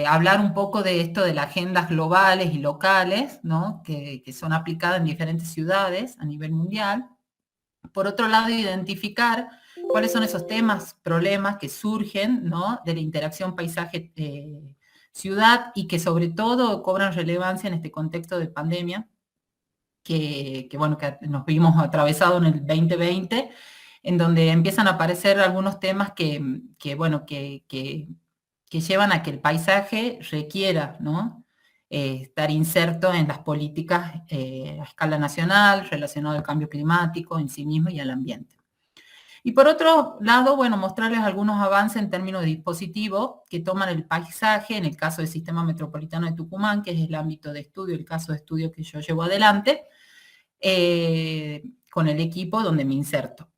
hablar un poco de esto de las agendas globales y locales, ¿no? que son aplicadas en diferentes ciudades a nivel mundial. Por otro lado, identificar cuáles son esos temas, problemas que surgen, ¿no? de la interacción paisaje-ciudad y que sobre todo cobran relevancia en este contexto de pandemia, bueno, que nos vimos atravesados en el 2020, en donde empiezan a aparecer algunos temas bueno, que llevan a que el paisaje requiera, ¿no? Estar inserto en las políticas a escala nacional, relacionado al cambio climático en sí mismo y al ambiente. Y por otro lado, bueno, mostrarles algunos avances en términos de dispositivos que toman el paisaje, en el caso del Sistema Metropolitano de Tucumán, que es el ámbito de estudio, el caso de estudio que yo llevo adelante, con el equipo donde me inserto.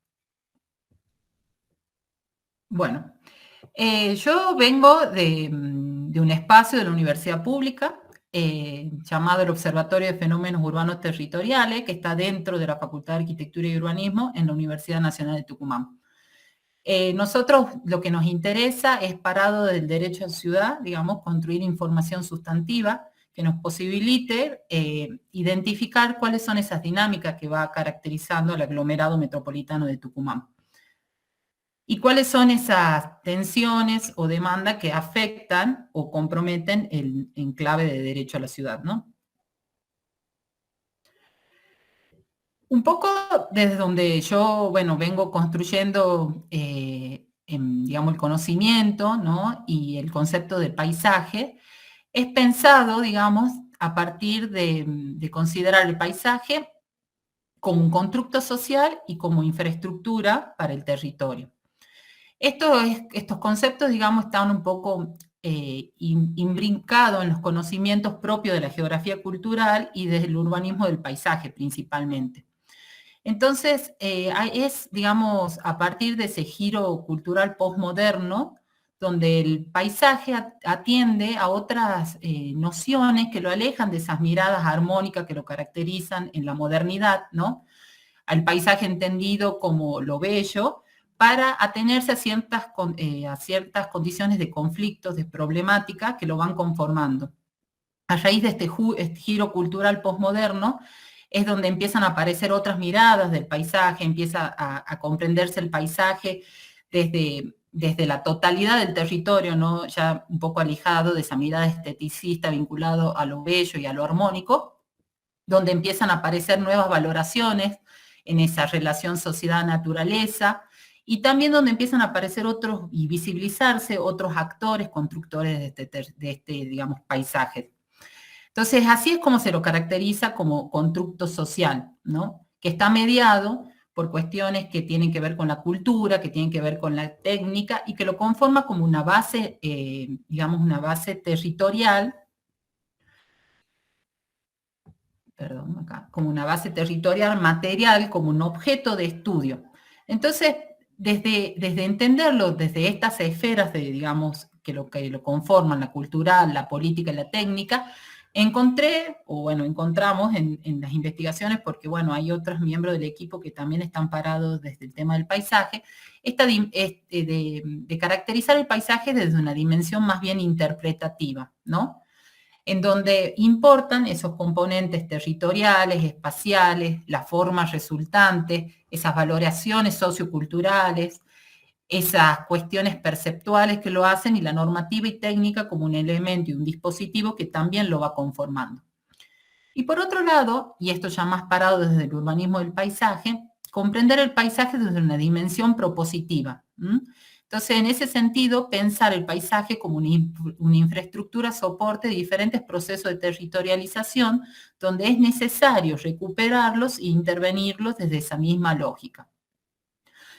Bueno, yo vengo de un espacio de la universidad pública llamado el Observatorio de Fenómenos Urbanos Territoriales, que está dentro de la Facultad de Arquitectura y Urbanismo en la Universidad Nacional de Tucumán. Nosotros lo que nos interesa es, parado del derecho a ciudad, digamos, construir información sustantiva que nos posibilite identificar cuáles son esas dinámicas que va caracterizando al aglomerado metropolitano de Tucumán. Y cuáles son esas tensiones o demandas que afectan o comprometen el enclave de derecho a la ciudad, ¿no? Un poco desde donde yo, bueno, vengo construyendo, digamos, el conocimiento, ¿no? Y el concepto de paisaje, es pensado, digamos, a partir de considerar el paisaje como un constructo social y como infraestructura para el territorio. Estos conceptos, digamos, están un poco imbrincados en los conocimientos propios de la geografía cultural y del urbanismo del paisaje principalmente. Entonces, es, digamos, a partir de ese giro cultural postmoderno, donde el paisaje atiende a otras nociones que lo alejan de esas miradas armónicas que lo caracterizan en la modernidad, ¿no? Al paisaje entendido como lo bello, para atenerse a ciertas condiciones de conflictos, de problemática que lo van conformando. A raíz de este giro cultural postmoderno, es donde empiezan a aparecer otras miradas del paisaje, empieza a comprenderse el paisaje desde la totalidad del territorio, ¿no? Ya un poco alejado de esa mirada esteticista vinculado a lo bello y a lo armónico, donde empiezan a aparecer nuevas valoraciones en esa relación sociedad-naturaleza, y también donde empiezan a aparecer otros y visibilizarse otros actores constructores de este digamos, paisaje. Entonces, así es como se lo caracteriza como constructo social, ¿no? Que está mediado por cuestiones que tienen que ver con la cultura, que tienen que ver con la técnica, y que lo conforma como una base, digamos, una base territorial, perdón, acá, como una base territorial material, como un objeto de estudio. Entonces, desde entenderlo, desde estas esferas de, digamos, que lo conforman, la cultural, la política y la técnica, encontramos en las investigaciones, porque bueno, hay otros miembros del equipo que también están parados desde el tema del paisaje, de caracterizar el paisaje desde una dimensión más bien interpretativa, ¿no? En donde importan esos componentes territoriales, espaciales, las formas resultantes, esas valoraciones socioculturales, esas cuestiones perceptuales que lo hacen, y la normativa y técnica como un elemento y un dispositivo que también lo va conformando. Y por otro lado, y esto ya más parado desde el urbanismo del paisaje, comprender el paisaje desde una dimensión propositiva. Entonces, en ese sentido, pensar el paisaje como una infraestructura soporte de diferentes procesos de territorialización, donde es necesario recuperarlos e intervenirlos desde esa misma lógica.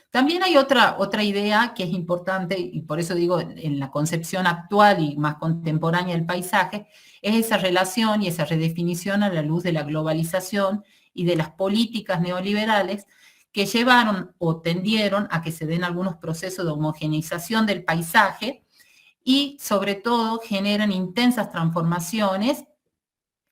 También hay otra idea que es importante, y por eso digo, en la concepción actual y más contemporánea del paisaje, es esa relación y esa redefinición a la luz de la globalización y de las políticas neoliberales que llevaron o tendieron a que se den algunos procesos de homogeneización del paisaje y sobre todo generan intensas transformaciones,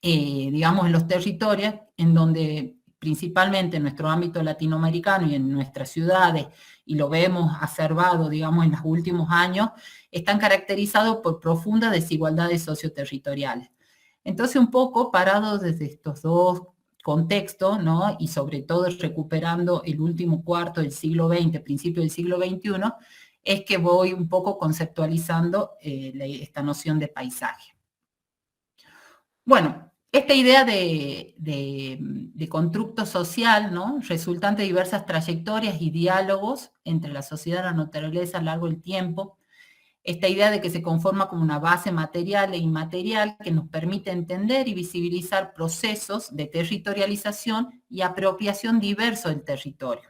digamos, en los territorios en donde principalmente en nuestro ámbito latinoamericano y en nuestras ciudades, y lo vemos observado, digamos, en los últimos años, están caracterizados por profundas desigualdades socioterritoriales. Entonces, un poco parados desde estos dos contextos, ¿no? Y sobre todo recuperando el último cuarto del siglo XX, principio del siglo XXI, es que voy un poco conceptualizando esta noción de paisaje. Bueno, esta idea de constructo social, ¿no? Resultante de diversas trayectorias y diálogos entre la sociedad y la naturaleza a lo largo del tiempo, esta idea de que se conforma como una base material e inmaterial que nos permite entender y visibilizar procesos de territorialización y apropiación diversos del territorio,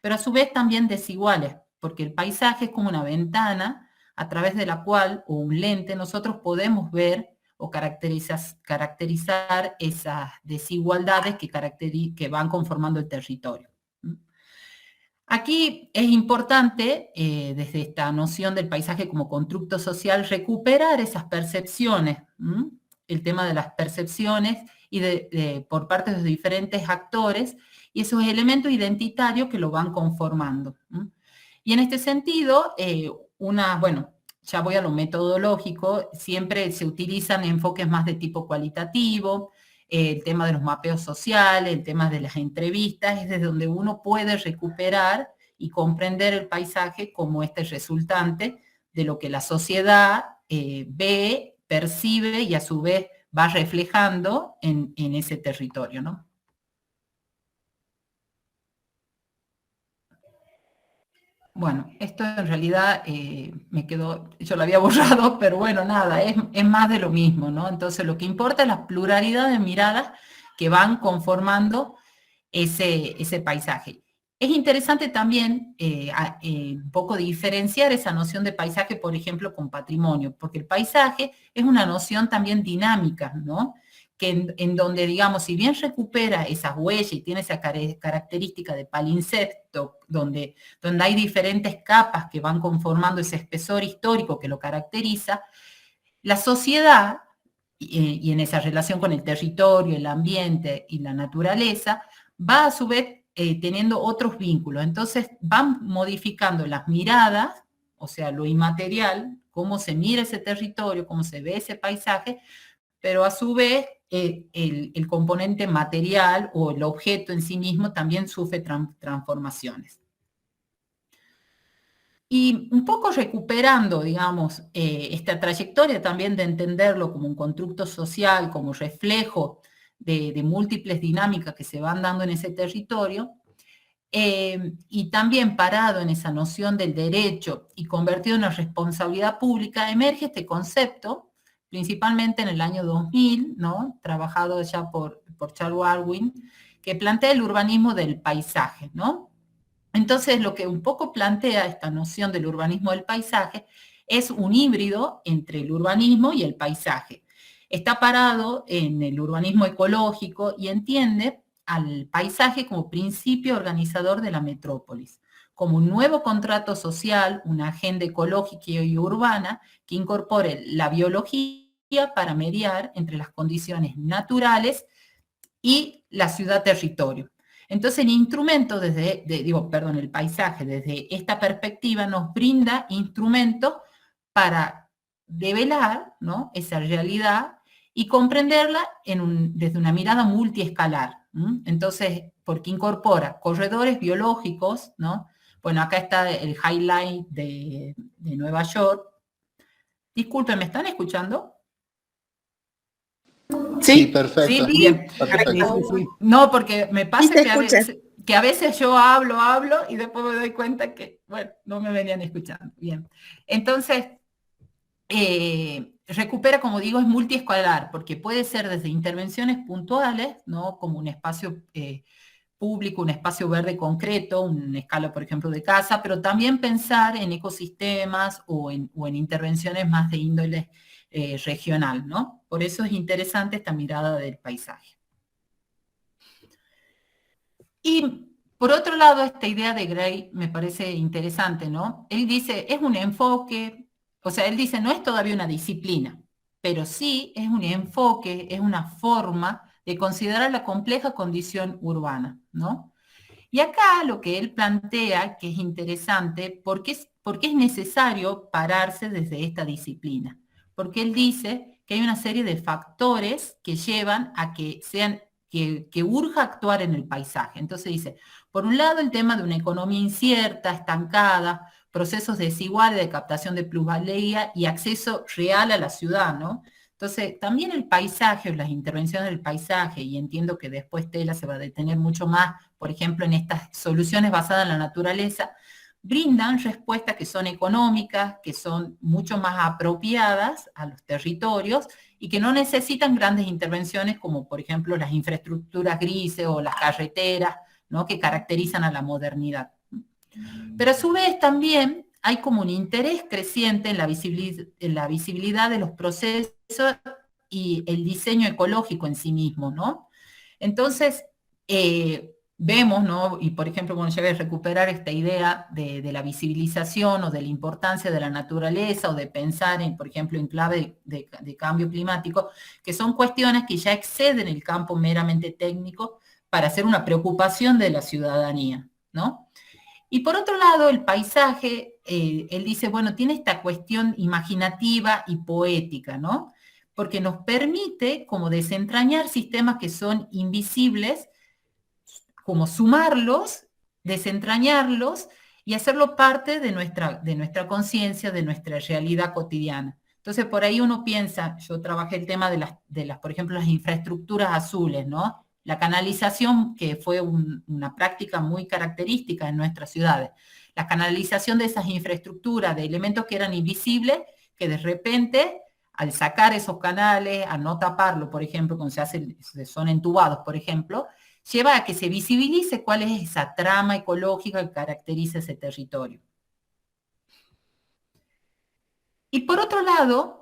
pero a su vez también desiguales, porque el paisaje es como una ventana a través de la cual, o un lente, nosotros podemos ver o caracterizar esas desigualdades que van conformando el territorio. Aquí es importante, desde esta noción del paisaje como constructo social, recuperar esas percepciones, el tema de las percepciones y por parte de los diferentes actores y esos elementos identitarios que lo van conformando. Y en este sentido, bueno, ya voy a lo metodológico, siempre se utilizan enfoques más de tipo cualitativo, el tema de los mapeos sociales, el tema de las entrevistas, es desde donde uno puede recuperar y comprender el paisaje como este resultante de lo que la sociedad ve, percibe y a su vez va reflejando en ese territorio, ¿no? Bueno, esto en realidad me quedó, yo lo había borrado, pero bueno, nada, es más de lo mismo, ¿no? Entonces lo que importa es la pluralidad de miradas que van conformando ese paisaje. Es interesante también un poco diferenciar esa noción de paisaje, por ejemplo, con patrimonio, porque el paisaje es una noción también dinámica, ¿no? Que en donde, digamos, si bien recupera esas huellas y tiene esa característica de palimpsesto, donde hay diferentes capas que van conformando ese espesor histórico que lo caracteriza, la sociedad, y en esa relación con el territorio, el ambiente y la naturaleza, va a su vez teniendo otros vínculos. Entonces van modificando las miradas, o sea, lo inmaterial, cómo se mira ese territorio, cómo se ve ese paisaje, pero a su vez el componente material o el objeto en sí mismo también sufre transformaciones. Y un poco recuperando, digamos, esta trayectoria también de entenderlo como un constructo social, como reflejo de múltiples dinámicas que se van dando en ese territorio, y también parado en esa noción del derecho y convertido en una responsabilidad pública, emerge este concepto, principalmente en el año 2000, ¿no? Trabajado ya por Charles Darwin, que plantea el urbanismo del paisaje, ¿no? Entonces, lo que un poco plantea esta noción del urbanismo del paisaje es un híbrido entre el urbanismo y el paisaje. Está parado en el urbanismo ecológico y entiende al paisaje como principio organizador de la metrópolis, como un nuevo contrato social, una agenda ecológica y urbana que incorpore la biología para mediar entre las condiciones naturales y la ciudad-territorio. Entonces el instrumento el paisaje desde esta perspectiva nos brinda instrumentos para develar, ¿no?, esa realidad y comprenderla desde una mirada multiescalar. Entonces, porque incorpora corredores biológicos, ¿no? Bueno, acá está el highlight de Nueva York. Disculpen, ¿me están escuchando? Sí, perfecto. Sí, bien. Perfecto. No, porque me pasa que a veces yo hablo y después me doy cuenta que, bueno, no me venían escuchando. Bien. Entonces, recupera, como digo, es multiescalar, porque puede ser desde intervenciones puntuales, ¿no? Como un espacio público, un espacio verde concreto, una escala, por ejemplo, de casa, pero también pensar en ecosistemas o en intervenciones más de índole regional, ¿no? Por eso es interesante esta mirada del paisaje. Y por otro lado, esta idea de Gray me parece interesante, ¿no? Él dice, es un enfoque, o sea, él dice, no es todavía una disciplina, pero sí es un enfoque, es una forma de considerar la compleja condición urbana, ¿no? Y acá lo que él plantea, que es interesante, porque es necesario pararse desde esta disciplina, porque él dice que hay una serie de factores que llevan a que que urja actuar en el paisaje. Entonces dice, por un lado el tema de una economía incierta, estancada, procesos desiguales de captación de plusvalía y acceso real a la ciudad, ¿no? Entonces, también el paisaje, las intervenciones del paisaje, y entiendo que después Tela se va a detener mucho más, por ejemplo, en estas soluciones basadas en la naturaleza, brindan respuestas que son económicas, que son mucho más apropiadas a los territorios y que no necesitan grandes intervenciones como, por ejemplo, las infraestructuras grises o las carreteras, ¿no? Que caracterizan a la modernidad. Pero a su vez también hay como un interés creciente en la visibilidad de los procesos y el diseño ecológico en sí mismo, ¿no? Entonces, vemos, ¿no? Y por ejemplo, bueno, ya voy a recuperar esta idea de la visibilización o de la importancia de la naturaleza o de pensar, en, por ejemplo, en clave de cambio climático, que son cuestiones que ya exceden el campo meramente técnico para ser una preocupación de la ciudadanía, ¿no? Y por otro lado, el paisaje, él dice, bueno, tiene esta cuestión imaginativa y poética, ¿no? Porque nos permite como desentrañar sistemas que son invisibles, como sumarlos, desentrañarlos y hacerlo parte de nuestra conciencia, de nuestra realidad cotidiana. Entonces, por ahí uno piensa, yo trabajé el tema por ejemplo, las infraestructuras azules, ¿no? La canalización, que fue una práctica muy característica en nuestras ciudades. La canalización de esas infraestructuras, de elementos que eran invisibles, que de repente, al sacar esos canales, a no taparlo, por ejemplo, cuando son entubados, por ejemplo, lleva a que se visibilice cuál es esa trama ecológica que caracteriza ese territorio. Y por otro lado,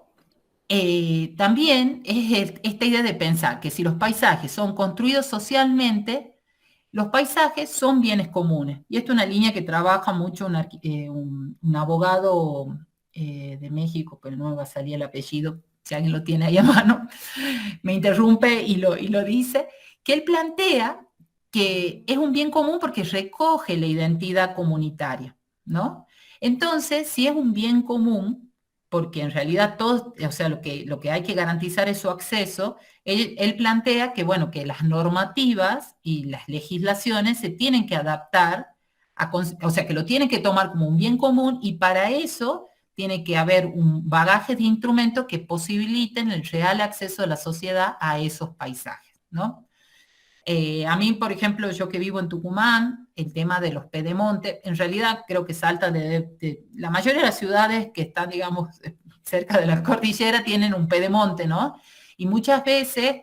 también es esta idea de pensar que si los paisajes son construidos socialmente, los paisajes son bienes comunes. Y esto es una línea que trabaja mucho un abogado de México, que no me va a salir el apellido, si alguien lo tiene ahí a mano, me interrumpe y lo dice, que él plantea que es un bien común porque recoge la identidad comunitaria, ¿no? Entonces, si es un bien común, porque en realidad todos, o sea, lo que hay que garantizar es su acceso, él plantea que, bueno, que las normativas y las legislaciones se tienen que adaptar, o sea, que lo tienen que tomar como un bien común y para eso tiene que haber un bagaje de instrumentos que posibiliten el real acceso de la sociedad a esos paisajes, ¿no? A mí, por ejemplo, yo que vivo en Tucumán, el tema de los pedemontes, en realidad creo que Salta de la mayoría de las ciudades que están, digamos, cerca de la cordillera tienen un pedemonte, ¿no? Y muchas veces,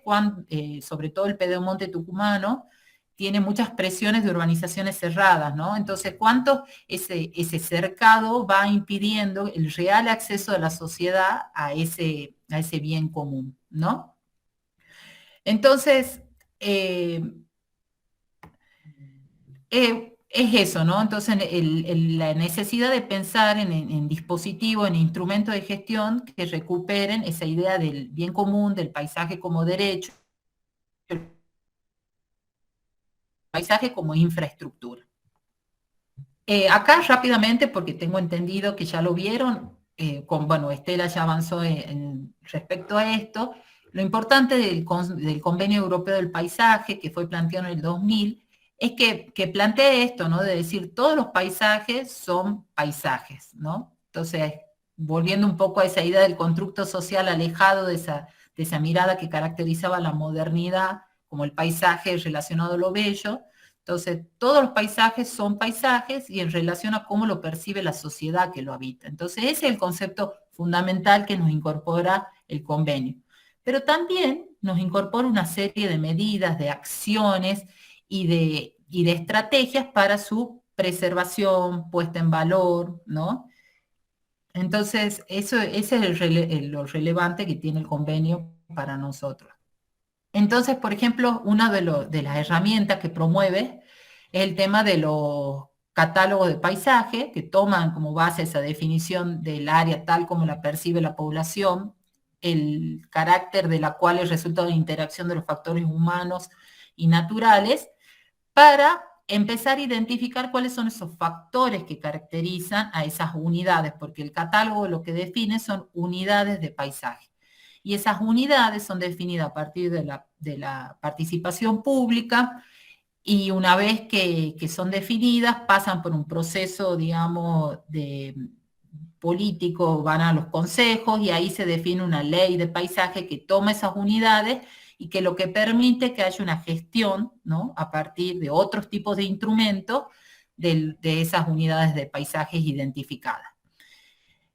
sobre todo el pedemonte tucumano, tiene muchas presiones de urbanizaciones cerradas, ¿no? Entonces, ¿cuánto ese cercado va impidiendo el real acceso de la sociedad a ese bien común, ¿no? Entonces, eh, es eso, ¿no? Entonces, la necesidad de pensar en dispositivos, en instrumentos de gestión que recuperen esa idea del bien común, del paisaje como derecho, el paisaje como infraestructura. Acá rápidamente, porque tengo entendido que ya lo vieron, bueno, Estela ya avanzó respecto a esto, lo importante del Convenio Europeo del Paisaje, que fue planteado en el 2000, es que plantea esto, ¿no? De decir, todos los paisajes son paisajes, ¿no? Entonces, volviendo un poco a esa idea del constructo social alejado de esa mirada que caracterizaba la modernidad como el paisaje relacionado a lo bello, entonces, todos los paisajes son paisajes y en relación a cómo lo percibe la sociedad que lo habita. Entonces, ese es el concepto fundamental que nos incorpora el convenio. Pero también nos incorpora una serie de medidas, de acciones y de estrategias para su preservación, puesta en valor, ¿no? Entonces, ese es lo relevante que tiene el convenio para nosotros. Entonces, por ejemplo, una de las herramientas que promueve es el tema de los catálogos de paisaje, que toman como base esa definición del área tal como la percibe la población, el carácter de la cual es resultado de interacción de los factores humanos y naturales, para empezar a identificar cuáles son esos factores que caracterizan a esas unidades, porque el catálogo lo que define son unidades de paisaje. Y esas unidades son definidas a partir de la participación pública, y una vez que son definidas pasan por un proceso, digamos, de político, van a los consejos y ahí se define una ley de paisaje que toma esas unidades y que lo que permite que haya una gestión, ¿no?, a partir de otros tipos de instrumentos de esas unidades de paisajes identificadas.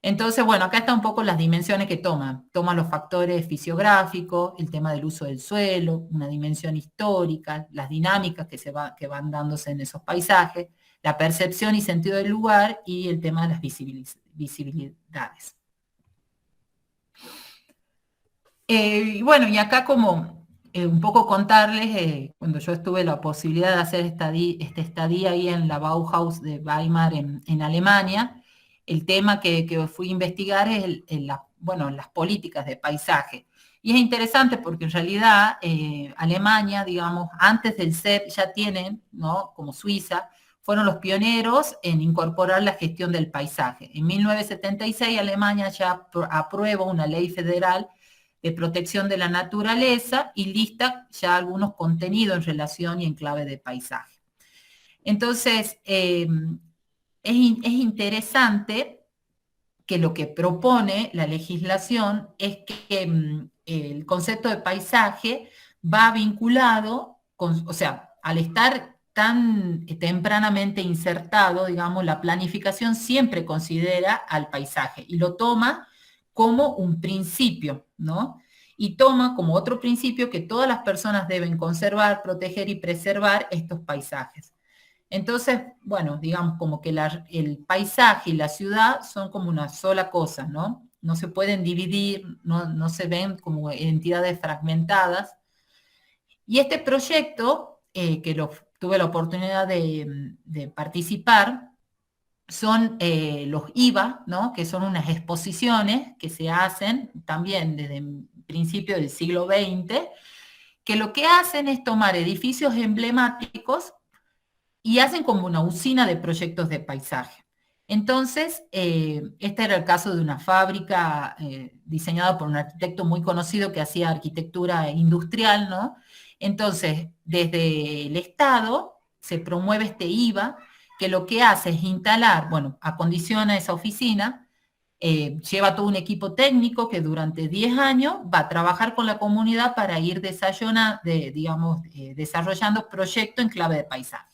Entonces, bueno, acá están un poco las dimensiones que toman. Toman los factores fisiográficos, el tema del uso del suelo, una dimensión histórica, las dinámicas que van dándose en esos paisajes, la percepción y sentido del lugar y el tema de las visibilidades. Y bueno, y acá como un poco contarles, cuando yo tuve la posibilidad de hacer esta estadía ahí en la Bauhaus de Weimar en Alemania, el tema que fui a investigar es las políticas de paisaje. Y es interesante porque en realidad Alemania, digamos, antes del CEP ya tienen, ¿no?, como Suiza, fueron los pioneros en incorporar la gestión del paisaje. En 1976 Alemania ya aprueba una ley federal de protección de la naturaleza y lista ya algunos contenidos en relación y en clave de paisaje. Entonces, es interesante que lo que propone la legislación es que el concepto de paisaje va vinculado, o sea, al estar tan tempranamente insertado, digamos, la planificación siempre considera al paisaje y lo toma como un principio, ¿no? Y toma como otro principio que todas las personas deben conservar, proteger y preservar estos paisajes. Entonces, bueno, digamos como que el paisaje y la ciudad son como una sola cosa, ¿no? No se pueden dividir, no se ven como entidades fragmentadas. Y este proyecto, tuve la oportunidad de participar, son los IVA, ¿no?, que son unas exposiciones que se hacen también desde el principio del siglo XX, que lo que hacen es tomar edificios emblemáticos y hacen como una usina de proyectos de paisaje. Entonces, este era el caso de una fábrica diseñada por un arquitecto muy conocido que hacía arquitectura industrial, ¿no? Entonces, desde el Estado se promueve este IVA, que lo que hace es instalar, bueno, acondiciona esa oficina, lleva todo un equipo técnico que durante 10 años va a trabajar con la comunidad para ir desarrollando proyectos en clave de paisaje.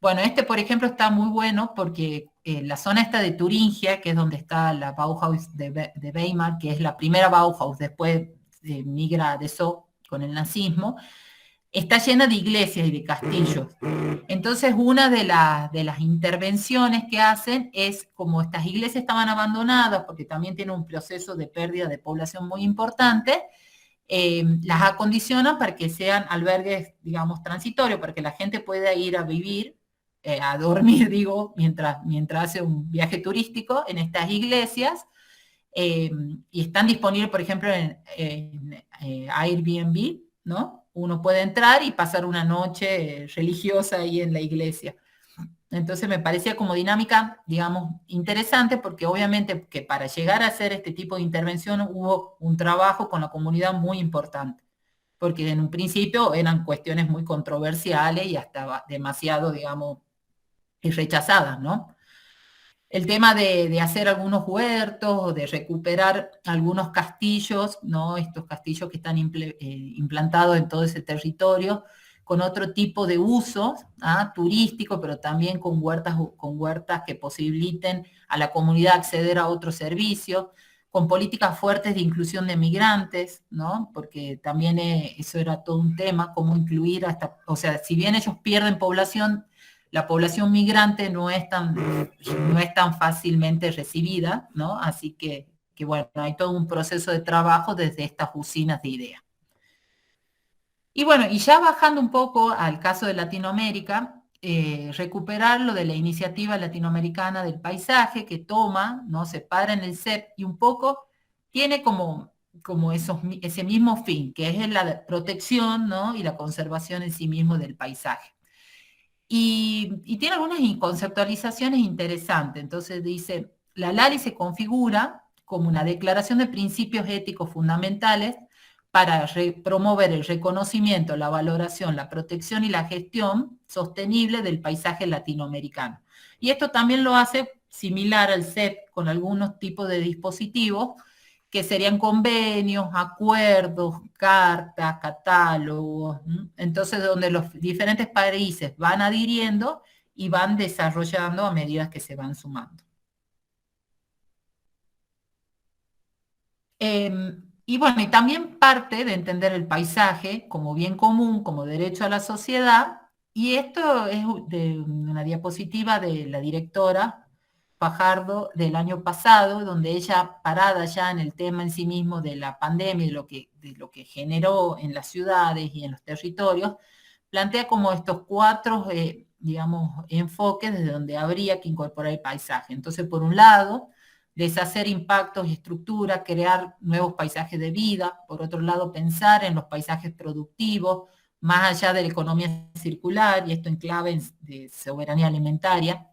Bueno, por ejemplo, está muy bueno porque la zona esta de Turingia, que es donde está la Bauhaus de Weimar, que es la primera Bauhaus, después migra a Dessau con el nazismo, está llena de iglesias y de castillos. Entonces, una de las intervenciones que hacen es, como estas iglesias estaban abandonadas, porque también tienen un proceso de pérdida de población muy importante, las acondicionan para que sean albergues, digamos, transitorios, para que la gente pueda ir a vivir, a dormir, digo, mientras hace un viaje turístico en estas iglesias, y están disponibles, por ejemplo, en Airbnb, ¿no? Uno puede entrar y pasar una noche religiosa ahí en la iglesia. Entonces me parecía como dinámica, digamos, interesante, porque obviamente que para llegar a hacer este tipo de intervención hubo un trabajo con la comunidad muy importante, porque en un principio eran cuestiones muy controversiales y hasta demasiado, digamos, rechazadas, ¿no? El tema de hacer algunos huertos o de recuperar algunos castillos, ¿no? Estos castillos que están implantados en todo ese territorio, con otro tipo de usos, turístico, pero también con huertas que posibiliten a la comunidad acceder a otros servicios, con políticas fuertes de inclusión de migrantes, ¿no? Porque también eso era todo un tema, cómo incluir o sea, si bien ellos pierden población, la población migrante no es tan fácilmente recibida, ¿no? Así que bueno, hay todo un proceso de trabajo desde estas usinas de ideas. Y bueno, y ya bajando un poco al caso de Latinoamérica, recuperar lo de la iniciativa latinoamericana del paisaje que toma, ¿no?, se para en el CEP y un poco tiene como ese mismo fin, que es la protección, ¿no? Y la conservación en sí mismo del paisaje. Y tiene algunas conceptualizaciones interesantes. Entonces dice, la LALI se configura como una declaración de principios éticos fundamentales para promover el reconocimiento, la valoración, la protección y la gestión sostenible del paisaje latinoamericano. Y esto también lo hace similar al CEP con algunos tipos de dispositivos que serían convenios, acuerdos, cartas, catálogos, ¿m? Entonces donde los diferentes países van adhiriendo y van desarrollando a medida que se van sumando. Y bueno, y también parte de entender el paisaje como bien común, como derecho a la sociedad, y esto es de una diapositiva de la directora Fajardo del año pasado, donde ella, parada ya en el tema en sí mismo de la pandemia y de lo que generó en las ciudades y en los territorios, plantea como estos cuatro, digamos, enfoques desde donde habría que incorporar el paisaje. Entonces, por un lado, deshacer impactos y estructuras, crear nuevos paisajes de vida. Por otro lado, pensar en los paisajes productivos, más allá de la economía circular, y esto en clave de soberanía alimentaria.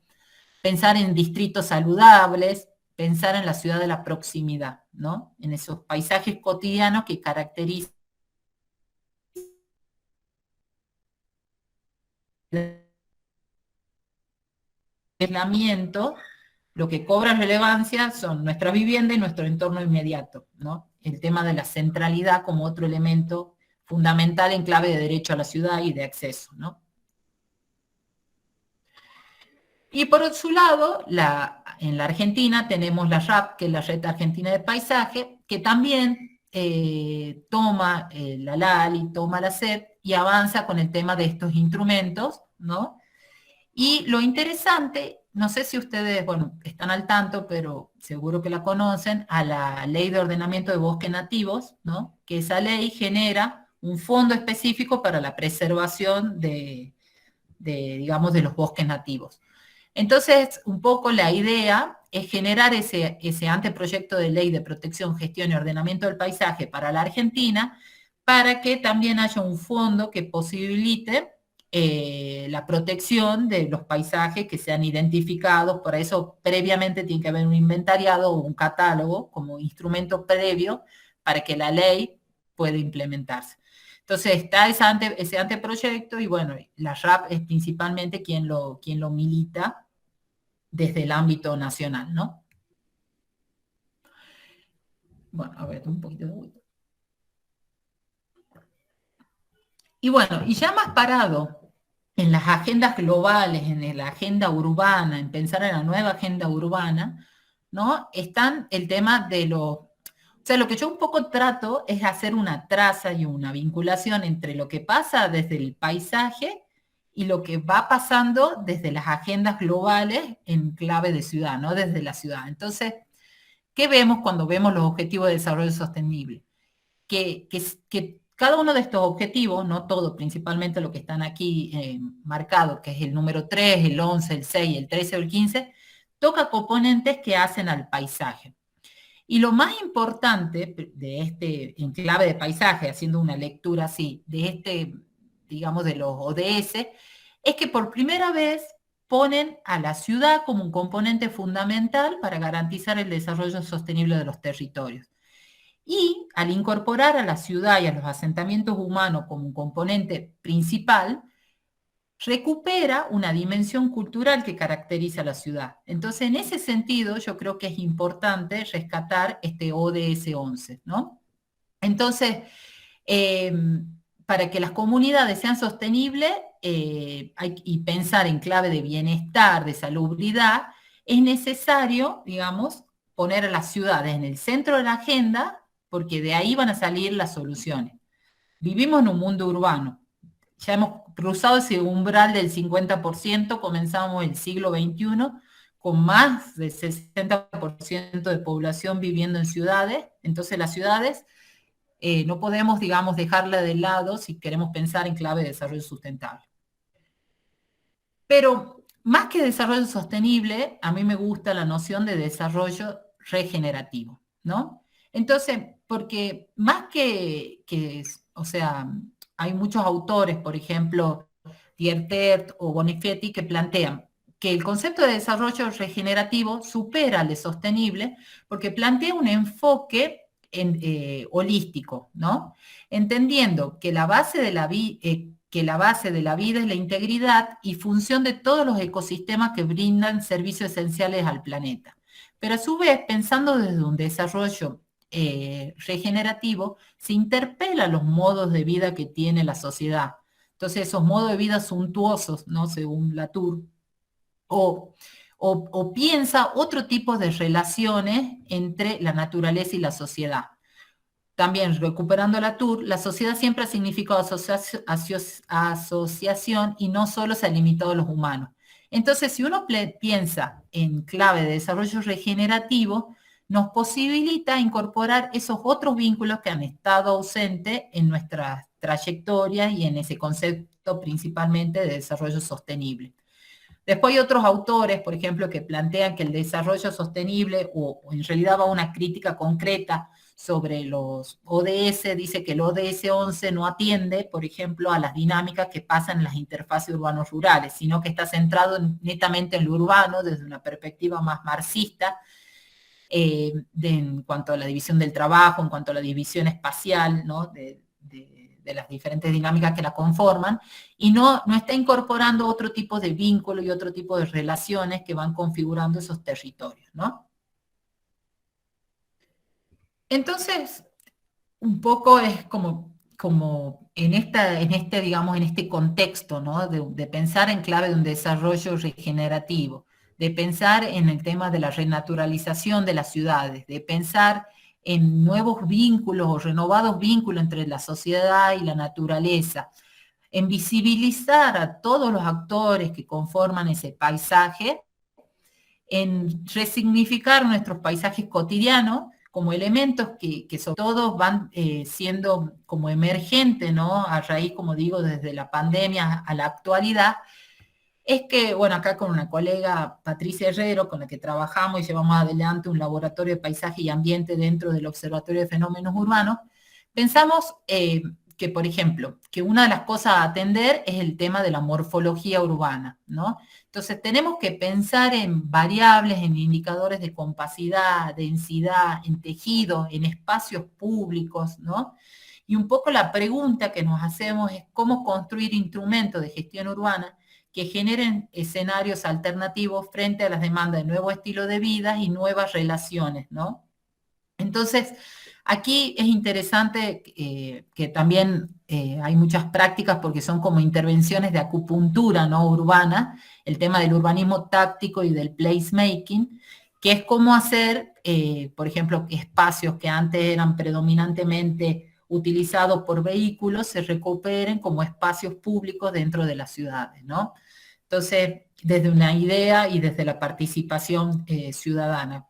Pensar en distritos saludables, pensar en la ciudad de la proximidad, ¿no? En esos paisajes cotidianos que caracterizan el aislamiento. Lo que cobra relevancia son nuestras viviendas y nuestro entorno inmediato, ¿no? El tema de la centralidad como otro elemento fundamental en clave de derecho a la ciudad y de acceso, ¿no? Y por su lado, en la Argentina tenemos la RAP, que es la Red Argentina de Paisaje, que también toma la LALI, toma la SEP y avanza con el tema de estos instrumentos, ¿no? Y lo interesante, no sé si ustedes, bueno, están al tanto, pero seguro que la conocen, a la Ley de Ordenamiento de Bosques Nativos, ¿no? Que esa ley genera un fondo específico para la preservación digamos, de los bosques nativos. Entonces, un poco la idea es generar ese anteproyecto de ley de protección, gestión y ordenamiento del paisaje para la Argentina, para que también haya un fondo que posibilite la protección de los paisajes que sean identificados. Por eso, previamente tiene que haber un inventariado o un catálogo como instrumento previo para que la ley pueda implementarse. Entonces está ese anteproyecto y bueno, la RAP es principalmente quien lo milita desde el ámbito nacional, ¿no? Bueno, a ver, un poquito de vuelta. Y bueno, y ya más parado en las agendas globales, en la agenda urbana, en pensar en la nueva agenda urbana, ¿no? Están el tema de o sea, lo que yo un poco trato es hacer una traza y una vinculación entre lo que pasa desde el paisaje y lo que va pasando desde las agendas globales en clave de ciudad, ¿no? Desde la ciudad. Entonces, ¿qué vemos cuando vemos los objetivos de desarrollo sostenible? Que cada uno de estos objetivos, no todo, principalmente lo que están aquí marcados, que es el número 3, el 11, el 6, el 13 o el 15, toca componentes que hacen al paisaje. Y lo más importante de este enclave de paisaje, haciendo una lectura así, de digamos, de los ODS, es que por primera vez ponen a la ciudad como un componente fundamental para garantizar el desarrollo sostenible de los territorios. Y al incorporar a la ciudad y a los asentamientos humanos como un componente principal, recupera una dimensión cultural que caracteriza a la ciudad. Entonces, en ese sentido, yo creo que es importante rescatar este ODS 11, ¿no? Entonces, eh, para que las comunidades sean sostenibles y pensar en clave de bienestar, de salubridad, es necesario, digamos, poner a las ciudades en el centro de la agenda, porque de ahí van a salir las soluciones. Vivimos en un mundo urbano, ya hemos cruzado ese umbral del 50%, comenzamos el siglo XXI con más del 60% de población viviendo en ciudades, entonces las ciudades no podemos, digamos, dejarla de lado si queremos pensar en clave de desarrollo sustentable. Pero más que desarrollo sostenible, a mí me gusta la noción de desarrollo regenerativo, ¿no? Entonces, porque más o sea, hay muchos autores, por ejemplo, Diertert o Bonifetti, que plantean que el concepto de desarrollo regenerativo supera al de sostenible porque plantea un enfoque holístico, ¿no? Entendiendo que que la base de la vida es la integridad y función de todos los ecosistemas que brindan servicios esenciales al planeta. Pero a su vez, pensando desde un desarrollo regenerativo, se interpela los modos de vida que tiene la sociedad. Entonces, esos modos de vida suntuosos, ¿no? Según Latour, o, o piensa otro tipo de relaciones entre la naturaleza y la sociedad. También recuperando Latour, la sociedad siempre ha significado asociación y no solo se ha limitado a los humanos. Entonces, si uno piensa en clave de desarrollo regenerativo, nos posibilita incorporar esos otros vínculos que han estado ausentes en nuestras trayectorias y en ese concepto principalmente de desarrollo sostenible. Después hay otros autores, por ejemplo, que plantean que el desarrollo sostenible, o en realidad va una crítica concreta sobre los ODS, dice que el ODS 11 no atiende, por ejemplo, a las dinámicas que pasan en las interfaces urbanos-rurales, sino que está centrado netamente en lo urbano desde una perspectiva más marxista, en cuanto a la división del trabajo, en cuanto a la división espacial, ¿no? De las diferentes dinámicas que la conforman, y no está incorporando otro tipo de vínculo y otro tipo de relaciones que van configurando esos territorios, ¿no? Entonces, un poco es como digamos, en este contexto, ¿no? De pensar en clave de un desarrollo regenerativo, de pensar en el tema de la renaturalización de las ciudades, de pensar en nuevos vínculos o renovados vínculos entre la sociedad y la naturaleza, en visibilizar a todos los actores que conforman ese paisaje, en resignificar nuestros paisajes cotidianos como elementos que sobre todo van siendo como emergentes, ¿no? A raíz, como digo, desde la pandemia a la actualidad, es que, bueno, acá con una colega, Patricia Herrero, con la que trabajamos y llevamos adelante un laboratorio de paisaje y ambiente dentro del Observatorio de Fenómenos Urbanos, pensamos que, por ejemplo, que una de las cosas a atender es el tema de la morfología urbana, ¿no? Entonces tenemos que pensar en variables, en indicadores de compacidad, densidad, en tejido, en espacios públicos, ¿no? Y un poco la pregunta que nos hacemos es cómo construir instrumentos de gestión urbana que generen escenarios alternativos frente a las demandas de nuevo estilo de vida y nuevas relaciones, ¿no? Entonces, aquí es interesante que también hay muchas prácticas porque son como intervenciones de acupuntura, ¿no? Urbana, el tema del urbanismo táctico y del placemaking, que es cómo hacer, por ejemplo, espacios que antes eran predominantemente utilizados por vehículos se recuperen como espacios públicos dentro de las ciudades, ¿no? Entonces, desde una idea y desde la participación ciudadana.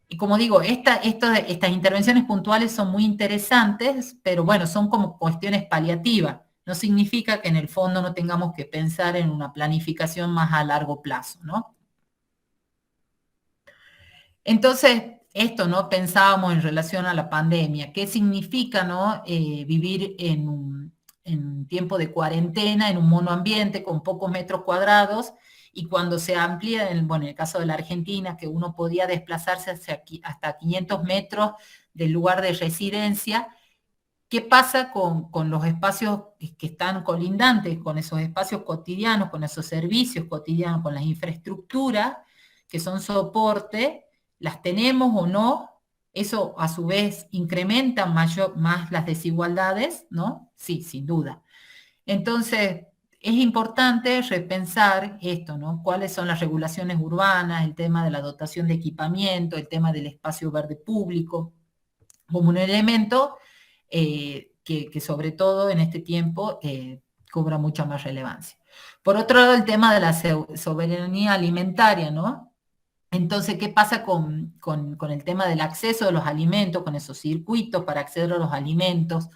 Y como digo, estas intervenciones puntuales son muy interesantes, pero bueno, son como cuestiones paliativas. No significa que en el fondo no tengamos que pensar en una planificación más a largo plazo, ¿no? Entonces, esto, ¿no? Pensábamos en relación a la pandemia. ¿Qué significa, ¿no? Vivir en un tiempo de cuarentena, en un monoambiente con pocos metros cuadrados, y cuando se amplía, bueno, en el caso de la Argentina, que uno podía desplazarse hasta 500 metros del lugar de residencia, ¿qué pasa con los espacios que están colindantes, con esos espacios cotidianos, con esos servicios cotidianos, con las infraestructuras que son soporte? ¿Las tenemos o no? Eso a su vez incrementa más las desigualdades, ¿no? Sí, sin duda. Entonces, es importante repensar esto, ¿no? ¿Cuáles son las regulaciones urbanas, el tema de la dotación de equipamiento, el tema del espacio verde público, como un elemento que sobre todo en este tiempo cobra mucha más relevancia. Por otro lado, el tema de la soberanía alimentaria, ¿no? Entonces, ¿qué pasa con el tema del acceso a los alimentos, con esos circuitos para acceder a los alimentos?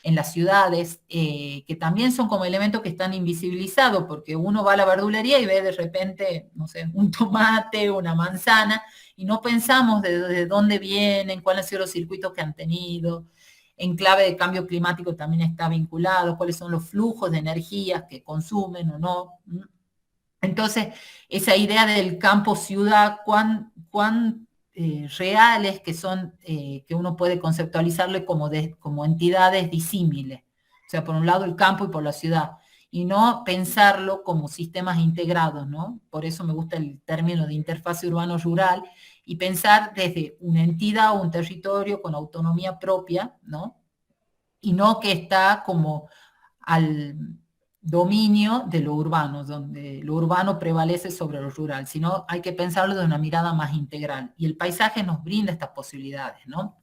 en las ciudades, que también son como elementos que están invisibilizados, porque uno va a la verdulería y ve de repente, no sé, un tomate, una manzana, y no pensamos de dónde vienen, cuáles han sido los circuitos que han tenido. En clave de cambio climático también está vinculado, cuáles son los flujos de energías que consumen o no. Entonces, esa idea del campo-ciudad, cuán reales que son, que uno puede conceptualizarle como entidades disímiles. O sea, por un lado el campo y por la ciudad. Y no pensarlo como sistemas integrados, ¿no? Por eso me gusta el término de interfase urbano-rural, y pensar desde una entidad o un territorio con autonomía propia, ¿no? Y no que está como al dominio de lo urbano, donde lo urbano prevalece sobre lo rural, sino hay que pensarlo de una mirada más integral. Y el paisaje nos brinda estas posibilidades, ¿no?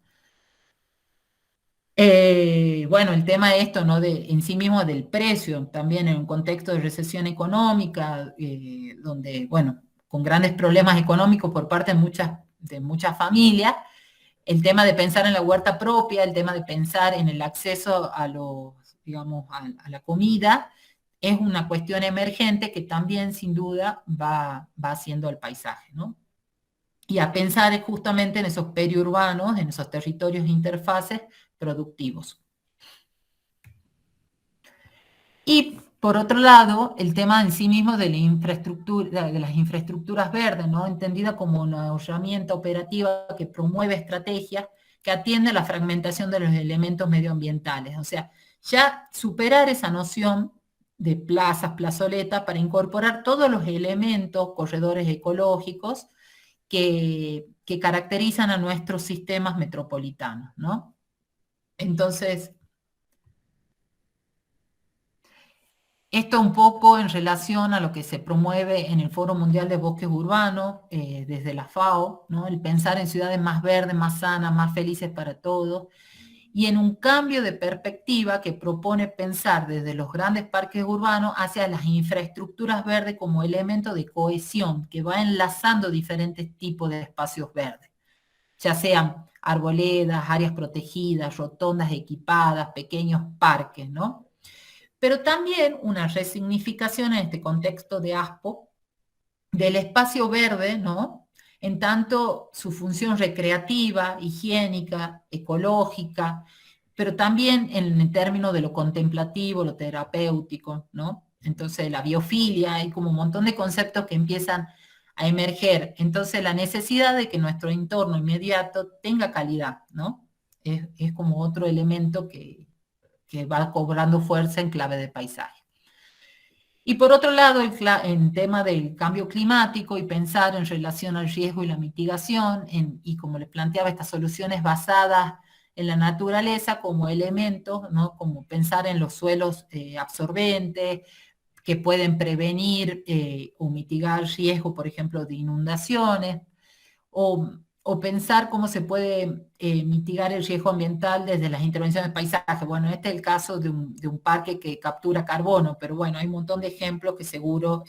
Bueno, el tema de esto, ¿no? En sí mismo del precio, también en un contexto de recesión económica, donde, bueno, con grandes problemas económicos por parte de muchas familias, el tema de pensar en la huerta propia, el tema de pensar en el acceso a los, digamos, a la comida, es una cuestión emergente que también sin duda va haciendo al paisaje, ¿no? Y a pensar justamente en esos periurbanos, en esos territorios interfaces productivos. Y por otro lado, el tema en sí mismo de la infraestructura, de las infraestructuras verdes, ¿no? Entendida como una herramienta operativa que promueve estrategias que atiende a la fragmentación de los elementos medioambientales. O sea, ya superar esa noción de plazas, plazoletas, para incorporar todos los elementos, corredores ecológicos que caracterizan a nuestros sistemas metropolitanos, ¿no? Entonces, esto un poco en relación a lo que se promueve en el Foro Mundial de Bosques Urbanos, desde la FAO, ¿no? El pensar en ciudades más verdes, más sanas, más felices para todos, y en un cambio de perspectiva que propone pensar desde los grandes parques urbanos hacia las infraestructuras verdes como elemento de cohesión que va enlazando diferentes tipos de espacios verdes, ya sean arboledas, áreas protegidas, rotondas equipadas, pequeños parques, ¿no? Pero también una resignificación en este contexto de ASPO del espacio verde, ¿no? En tanto su función recreativa, higiénica, ecológica, pero también en términos de lo contemplativo, lo terapéutico, ¿no? Entonces la biofilia, hay como un montón de conceptos que empiezan a emerger. Entonces la necesidad de que nuestro entorno inmediato tenga calidad, ¿no? Es como otro elemento que va cobrando fuerza en clave de paisaje. Y por otro lado, en tema del cambio climático y pensar en relación al riesgo y la mitigación, y como les planteaba, estas soluciones basadas en la naturaleza como elementos, ¿no? Como pensar en los suelos absorbentes, que pueden prevenir o mitigar riesgo, por ejemplo, de inundaciones, o pensar cómo se puede mitigar el riesgo ambiental desde las intervenciones de paisaje. Bueno, este es el caso de un parque que captura carbono, pero bueno, hay un montón de ejemplos que seguro,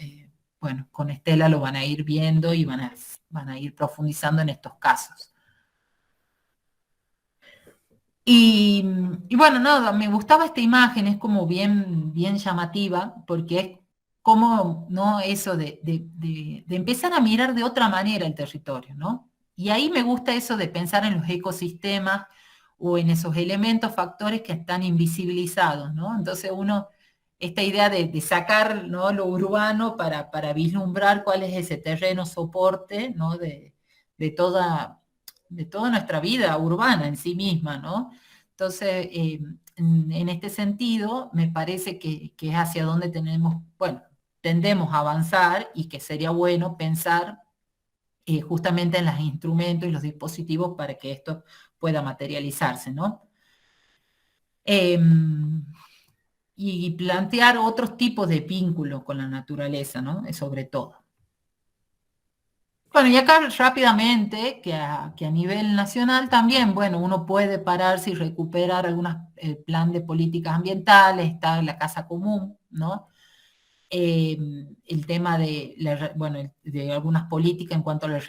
bueno, con Estela lo van a ir viendo y van a ir profundizando en estos casos. Y bueno, nada, me gustaba esta imagen, es como bien llamativa, porque es como, ¿no? Eso de empezar a mirar de otra manera el territorio, ¿no? Y ahí me gusta eso de pensar en los ecosistemas o en esos elementos, factores que están invisibilizados, ¿no? Entonces esta idea de sacar, ¿no? Lo urbano para vislumbrar cuál es ese terreno soporte, ¿no? De toda, de toda nuestra vida urbana en sí misma, ¿no? Entonces, en este sentido, me parece que es hacia donde bueno, tendemos a avanzar, y que sería bueno pensar justamente en los instrumentos y los dispositivos para que esto pueda materializarse, ¿no? Y plantear otros tipos de vínculos con la naturaleza, ¿no? Sobre todo. Bueno, y acá rápidamente, que a nivel nacional también, bueno, uno puede pararse y recuperar algunos plan de políticas ambientales, está la Casa Común, ¿no? El tema bueno, de algunas políticas en cuanto a la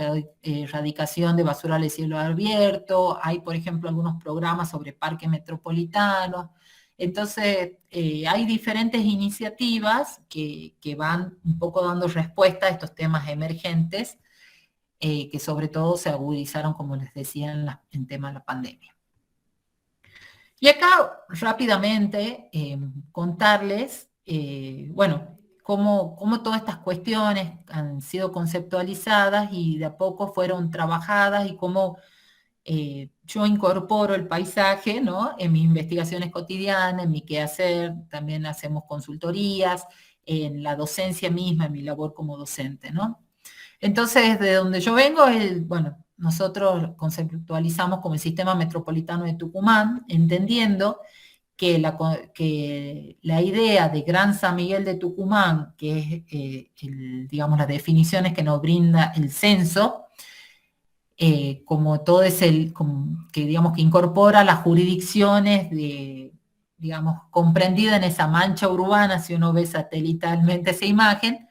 erradicación de basurales y cielo abierto, hay, por ejemplo, algunos programas sobre parques metropolitanos, Entonces, hay diferentes iniciativas que van un poco dando respuesta a estos temas emergentes, que sobre todo se agudizaron, como les decía, en tema de la pandemia. Y acá rápidamente contarles, bueno, cómo todas estas cuestiones han sido conceptualizadas y de a poco fueron trabajadas y cómo yo incorporo el paisaje, ¿no? En mis investigaciones cotidianas, en mi quehacer, también hacemos consultorías, en la docencia misma, en mi labor como docente, ¿no? Entonces, de donde yo vengo, bueno, nosotros conceptualizamos como el sistema metropolitano de Tucumán, entendiendo que la idea de Gran San Miguel de Tucumán, que es, digamos, las definiciones que nos brinda el censo, como todo es que digamos que incorpora las jurisdicciones digamos, comprendida en esa mancha urbana, si uno ve satelitalmente esa imagen,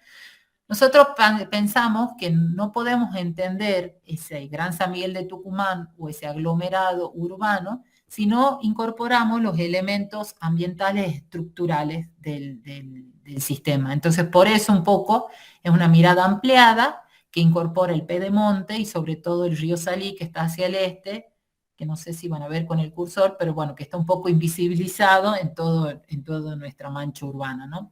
nosotros pensamos que no podemos entender ese Gran San Miguel de Tucumán o ese aglomerado urbano si no incorporamos los elementos ambientales estructurales del sistema. Entonces, por eso un poco es una mirada ampliada que incorpora el pedemonte y sobre todo el río Salí, que está hacia el este, que no sé si van a ver con el cursor, pero bueno, que está un poco invisibilizado en toda nuestra mancha urbana, ¿no?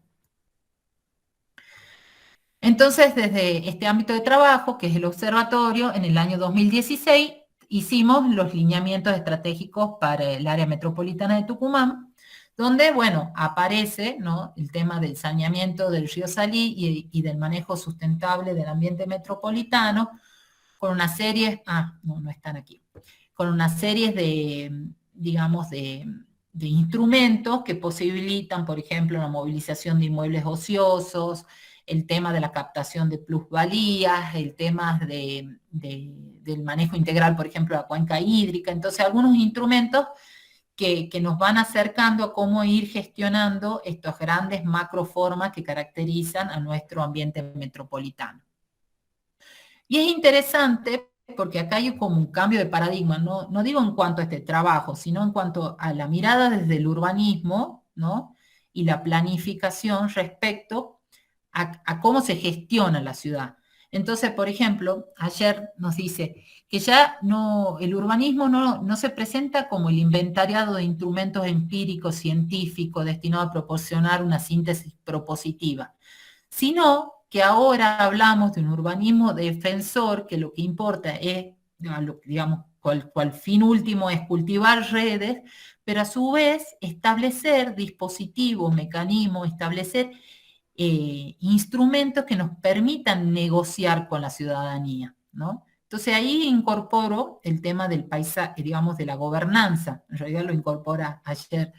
Entonces, desde este ámbito de trabajo, que es el observatorio, en el año 2016 hicimos los lineamientos estratégicos para el área metropolitana de Tucumán, donde, bueno, aparece, ¿no?, el tema del saneamiento del río Salí y del manejo sustentable del ambiente metropolitano, con una serie, no están aquí, con una serie de, digamos, de instrumentos que posibilitan, por ejemplo, la movilización de inmuebles ociosos, el tema de la captación de plusvalías, el tema del manejo integral, por ejemplo, de la cuenca hídrica. Entonces, algunos instrumentos que nos van acercando a cómo ir gestionando estas grandes macroformas que caracterizan a nuestro ambiente metropolitano. Y es interesante porque acá hay como un cambio de paradigma, no digo en cuanto a este trabajo, sino en cuanto a la mirada desde el urbanismo, ¿no?, y la planificación respecto a cómo se gestiona la ciudad. Entonces, por ejemplo, ayer nos dice que ya el urbanismo no se presenta como el inventariado de instrumentos empíricos científicos destinados a proporcionar una síntesis propositiva, sino que ahora hablamos de un urbanismo defensor, que lo que importa es, digamos, cual fin último es cultivar redes, pero a su vez establecer dispositivos, mecanismos, establecer instrumentos que nos permitan negociar con la ciudadanía, ¿no? Entonces ahí incorporo el tema del paisaje, digamos, de la gobernanza, en realidad lo incorpora ayer,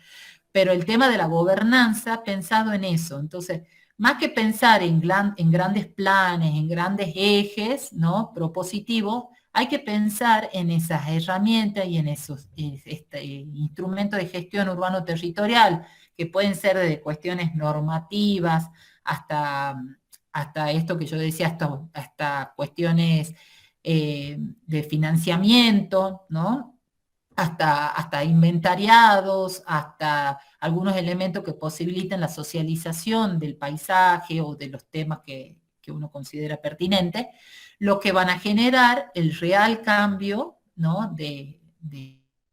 pero el tema de la gobernanza pensado en eso. Entonces, más que pensar en grandes planes, en grandes ejes, ¿no?, propositivos, hay que pensar en esas herramientas y en esos instrumentos de gestión urbano-territorial, que pueden ser de cuestiones normativas hasta esto que yo decía, hasta cuestiones de financiamiento, ¿no?, hasta inventariados, hasta algunos elementos que posibiliten la socialización del paisaje o de los temas que uno considera pertinentes, lo que van a generar el real cambio, ¿no?, de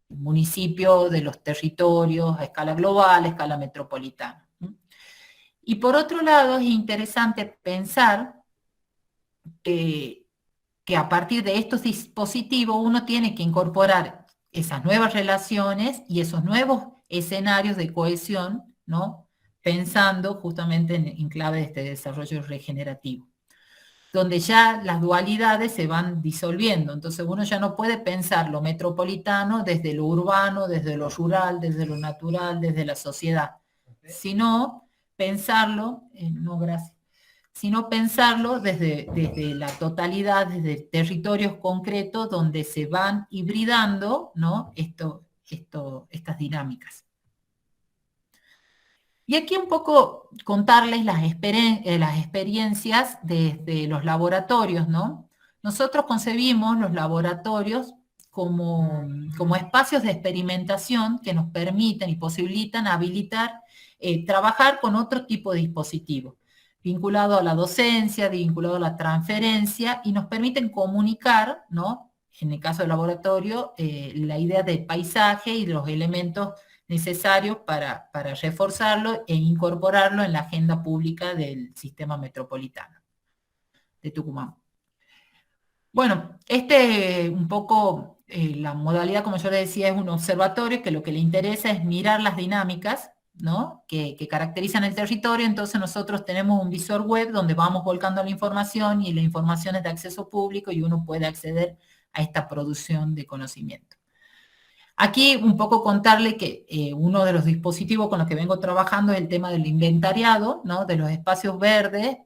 municipio, de los territorios a escala global, a escala metropolitana. Y por otro lado, es interesante pensar que a partir de estos dispositivos uno tiene que incorporar esas nuevas relaciones y esos nuevos escenarios de cohesión, ¿no?, pensando justamente en clave de este desarrollo regenerativo, donde ya las dualidades se van disolviendo. Entonces uno ya no puede pensar lo metropolitano desde lo urbano, desde lo rural, desde lo natural, desde la sociedad, sino pensarlo, no gracias, sino pensarlo desde la totalidad, desde territorios concretos donde se van hibridando, ¿no?, estas dinámicas. Y aquí un poco contarles las experiencias desde los laboratorios, ¿no? Nosotros concebimos los laboratorios como espacios de experimentación que nos permiten y posibilitan habilitar, trabajar con otro tipo de dispositivos, vinculado a la docencia, vinculado a la transferencia, y nos permiten comunicar, ¿no? En el caso del laboratorio, la idea del paisaje y de los elementos necesarios para reforzarlo e incorporarlo en la agenda pública del sistema metropolitano de Tucumán. Bueno, un poco, la modalidad, como yo le decía, es un observatorio que lo que le interesa es mirar las dinámicas, ¿no? que caracterizan el territorio. Entonces nosotros tenemos un visor web donde vamos volcando la información, y la información es de acceso público y uno puede acceder a esta producción de conocimiento. Aquí un poco contarle que uno de los dispositivos con los que vengo trabajando es el tema del inventariado, ¿no? De los espacios verdes,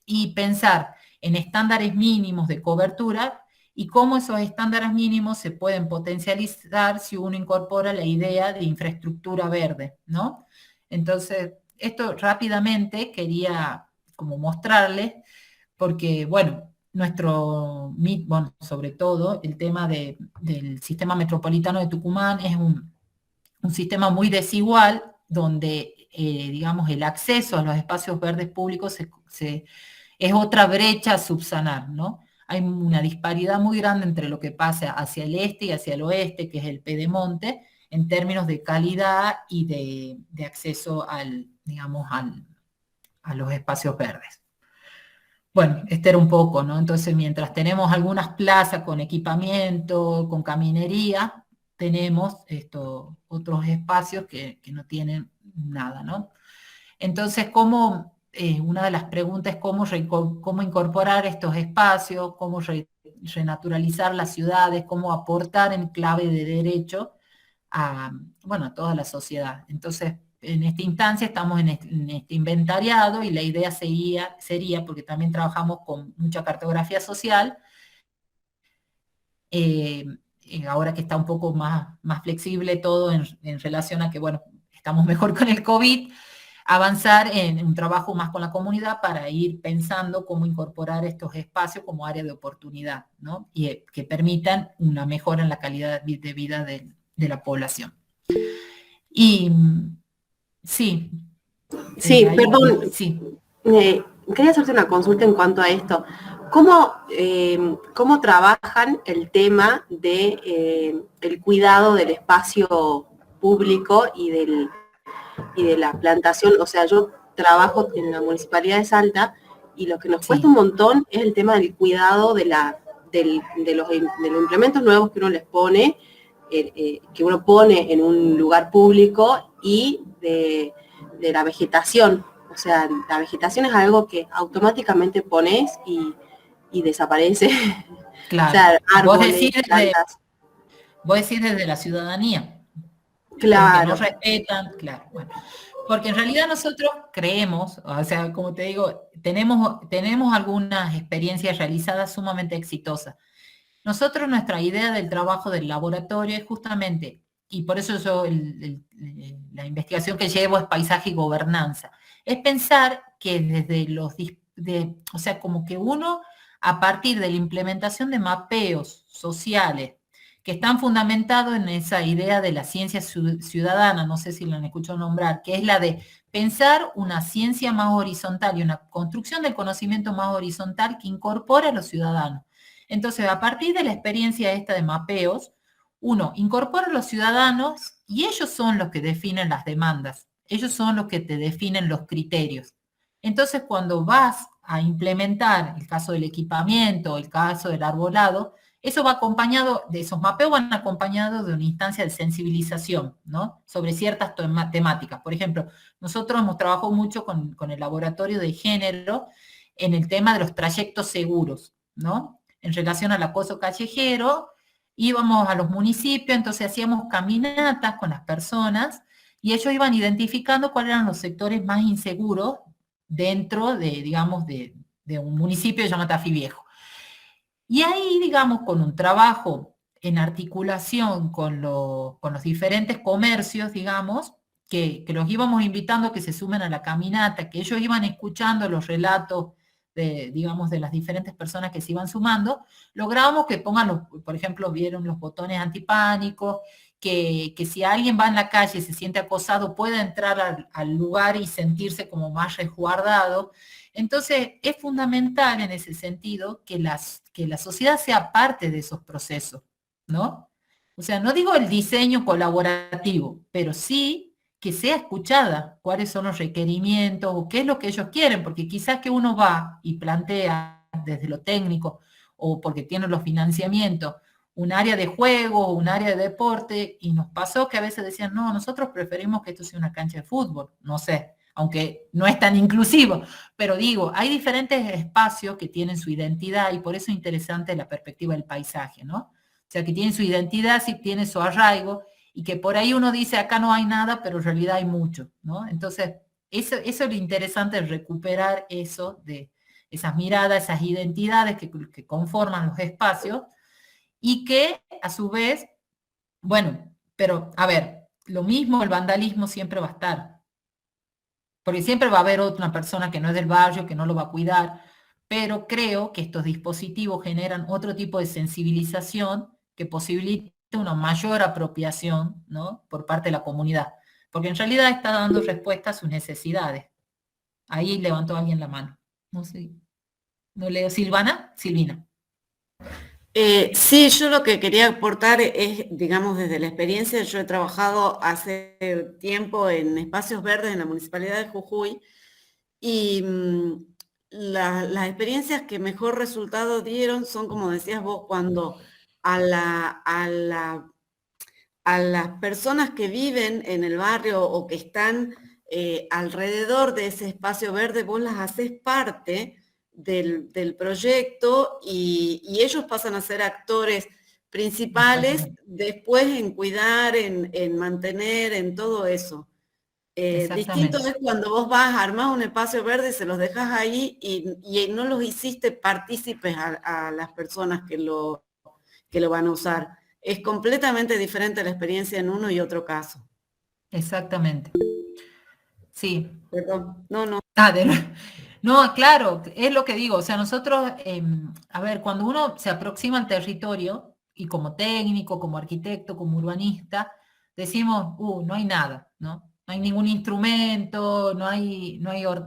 y pensar en estándares mínimos de cobertura y cómo esos estándares mínimos se pueden potencializar si uno incorpora la idea de infraestructura verde, ¿no? Entonces, esto rápidamente quería como mostrarles, porque, bueno, bueno, sobre todo el tema del sistema metropolitano de Tucumán es un sistema muy desigual, donde, digamos, el acceso a los espacios verdes públicos es otra brecha a subsanar, ¿no? Hay una disparidad muy grande entre lo que pasa hacia el este y hacia el oeste, que es el pedemonte, en términos de calidad y de acceso digamos, a los espacios verdes. Bueno, este era un poco, ¿no? Entonces, mientras tenemos algunas plazas con equipamiento, con caminería, tenemos otros espacios que no tienen nada, ¿no? Entonces, una de las preguntas es cómo incorporar estos espacios, cómo renaturalizar las ciudades, cómo aportar en clave de derecho bueno, a toda la sociedad. Entonces, en esta instancia estamos en este inventariado, y la idea sería, porque también trabajamos con mucha cartografía social, ahora que está un poco más flexible todo en relación a que, bueno, estamos mejor con el COVID, avanzar en un trabajo más con la comunidad para ir pensando cómo incorporar estos espacios como área de oportunidad, ¿no? Y que permitan una mejora en la calidad de vida de la población. Y sí. Sí, perdón. Sí. Quería hacerte una consulta en cuanto a esto. ¿Cómo trabajan el tema de el cuidado del espacio público y de la plantación? O sea, yo trabajo en la Municipalidad de Salta, y lo que nos cuesta un montón es el tema del cuidado de los implementos nuevos que uno les pone, que uno pone en un lugar público, y de la vegetación. O sea, la vegetación es algo que automáticamente pones y desaparece. Claro. O sea, árboles, plantas. Vos decís desde la ciudadanía. Claro. Que no respetan, claro. Bueno, porque en realidad nosotros creemos, o sea, como te digo, tenemos algunas experiencias realizadas sumamente exitosas. Nosotros, nuestra idea del trabajo del laboratorio es justamente, y por eso yo la investigación que llevo es paisaje y gobernanza, es pensar que o sea, como que uno, a partir de la implementación de mapeos sociales que están fundamentados en esa idea de la ciencia ciudadana, no sé si la han escuchado nombrar, que es la de pensar una ciencia más horizontal y una construcción del conocimiento más horizontal que incorpore a los ciudadanos. Entonces, a partir de la experiencia esta de mapeos, uno incorpora a los ciudadanos, y ellos son los que definen las demandas, ellos son los que te definen los criterios. Entonces, cuando vas a implementar el caso del equipamiento, el caso del arbolado, eso va acompañado, de esos mapeos van acompañados de una instancia de sensibilización, ¿no? Sobre ciertas temáticas. Por ejemplo, nosotros hemos trabajado mucho con el laboratorio de género en el tema de los trayectos seguros, ¿no? En relación al acoso callejero, íbamos a los municipios, entonces hacíamos caminatas con las personas, y ellos iban identificando cuáles eran los sectores más inseguros dentro de, digamos, de un municipio llamado Tafí Viejo. Y ahí, digamos, con un trabajo en articulación con los diferentes comercios, digamos, que los íbamos invitando a que se sumen a la caminata, que ellos iban escuchando los relatos digamos, de las diferentes personas que se iban sumando, lográbamos que pongan, por ejemplo, vieron los botones antipánicos, que si alguien va en la calle y se siente acosado, pueda entrar al lugar y sentirse como más resguardado. Entonces, es fundamental en ese sentido que la sociedad sea parte de esos procesos, ¿no? O sea, no digo el diseño colaborativo, pero sí que sea escuchada cuáles son los requerimientos o qué es lo que ellos quieren, porque quizás que uno va y plantea desde lo técnico o porque tiene los financiamientos un área de juego, un área de deporte, y nos pasó que a veces decían, no, nosotros preferimos que esto sea una cancha de fútbol, no sé, aunque no es tan inclusivo, pero digo, hay diferentes espacios que tienen su identidad y por eso es interesante la perspectiva del paisaje, ¿no? O sea, que tiene su identidad, sí tiene su arraigo, y que por ahí uno dice, acá no hay nada, pero en realidad hay mucho, ¿no? Entonces, eso es lo interesante, recuperar eso de esas miradas, esas identidades que conforman los espacios, y que a su vez, bueno, pero a ver, lo mismo, el vandalismo siempre va a estar, porque siempre va a haber otra persona que no es del barrio, que no lo va a cuidar, pero creo que estos dispositivos generan otro tipo de sensibilización que posibilita una mayor apropiación, ¿no? Por parte de la comunidad, porque en realidad está dando respuesta a sus necesidades. Ahí levantó alguien la mano. No sé, no leo. ¿Silvana? Silvina. Sí, yo lo que quería aportar es, digamos, desde la experiencia, yo he trabajado hace tiempo en espacios verdes en la Municipalidad de Jujuy y las experiencias que mejor resultado dieron son, como decías vos, cuando a las personas que viven en el barrio o que están alrededor de ese espacio verde, vos las haces parte del proyecto y ellos pasan a ser actores principales después en cuidar, en mantener, en todo eso. Distinto Exactamente. es cuando vos vas a armar un espacio verde, se los dejas ahí y no los hiciste partícipes a las personas que lo van a usar. Es completamente diferente la experiencia en uno y otro caso. Exactamente. Sí. Perdón, no. Ah, no, claro, es lo que digo. O sea, nosotros, a ver, cuando uno se aproxima al territorio, y como técnico, como arquitecto, como urbanista, decimos, no hay nada, ¿no? No hay ningún instrumento,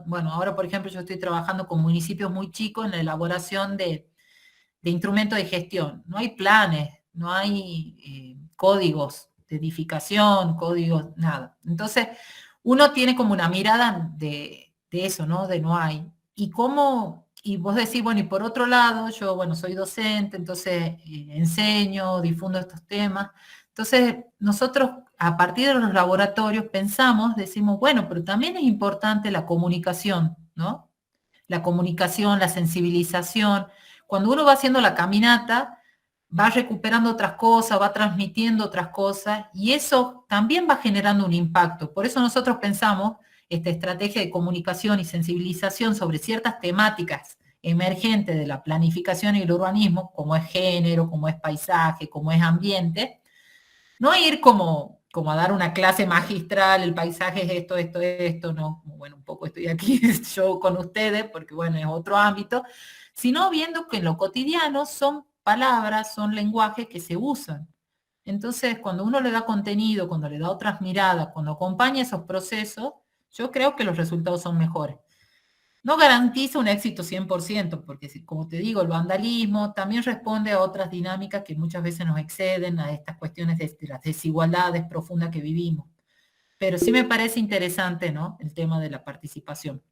bueno, ahora por ejemplo yo estoy trabajando con municipios muy chicos en la elaboración de instrumentos de gestión. No hay planes, no hay códigos de edificación, códigos, nada. Entonces, uno tiene como una mirada de eso, ¿no? De no hay. Y vos decís, bueno, y por otro lado, yo, bueno, soy docente, entonces enseño, difundo estos temas. Entonces, nosotros a partir de los laboratorios pensamos, decimos, bueno, pero también es importante la comunicación, ¿no? La comunicación, la sensibilización. Cuando uno va haciendo la caminata, va recuperando otras cosas, va transmitiendo otras cosas, y eso también va generando un impacto. Por eso nosotros pensamos esta estrategia de comunicación y sensibilización sobre ciertas temáticas emergentes de la planificación y el urbanismo, como es género, como es paisaje, como es ambiente, no ir como a dar una clase magistral, el paisaje es esto, no, bueno, un poco estoy aquí yo con ustedes, porque bueno, es otro ámbito, sino viendo que en lo cotidiano son palabras, son lenguajes que se usan. Entonces, cuando uno le da contenido, cuando le da otras miradas, cuando acompaña esos procesos, yo creo que los resultados son mejores. No garantiza un éxito 100%, porque como te digo, el vandalismo también responde a otras dinámicas que muchas veces nos exceden, a estas cuestiones de las desigualdades profundas que vivimos. Pero sí me parece interesante, ¿no? El tema de la participación.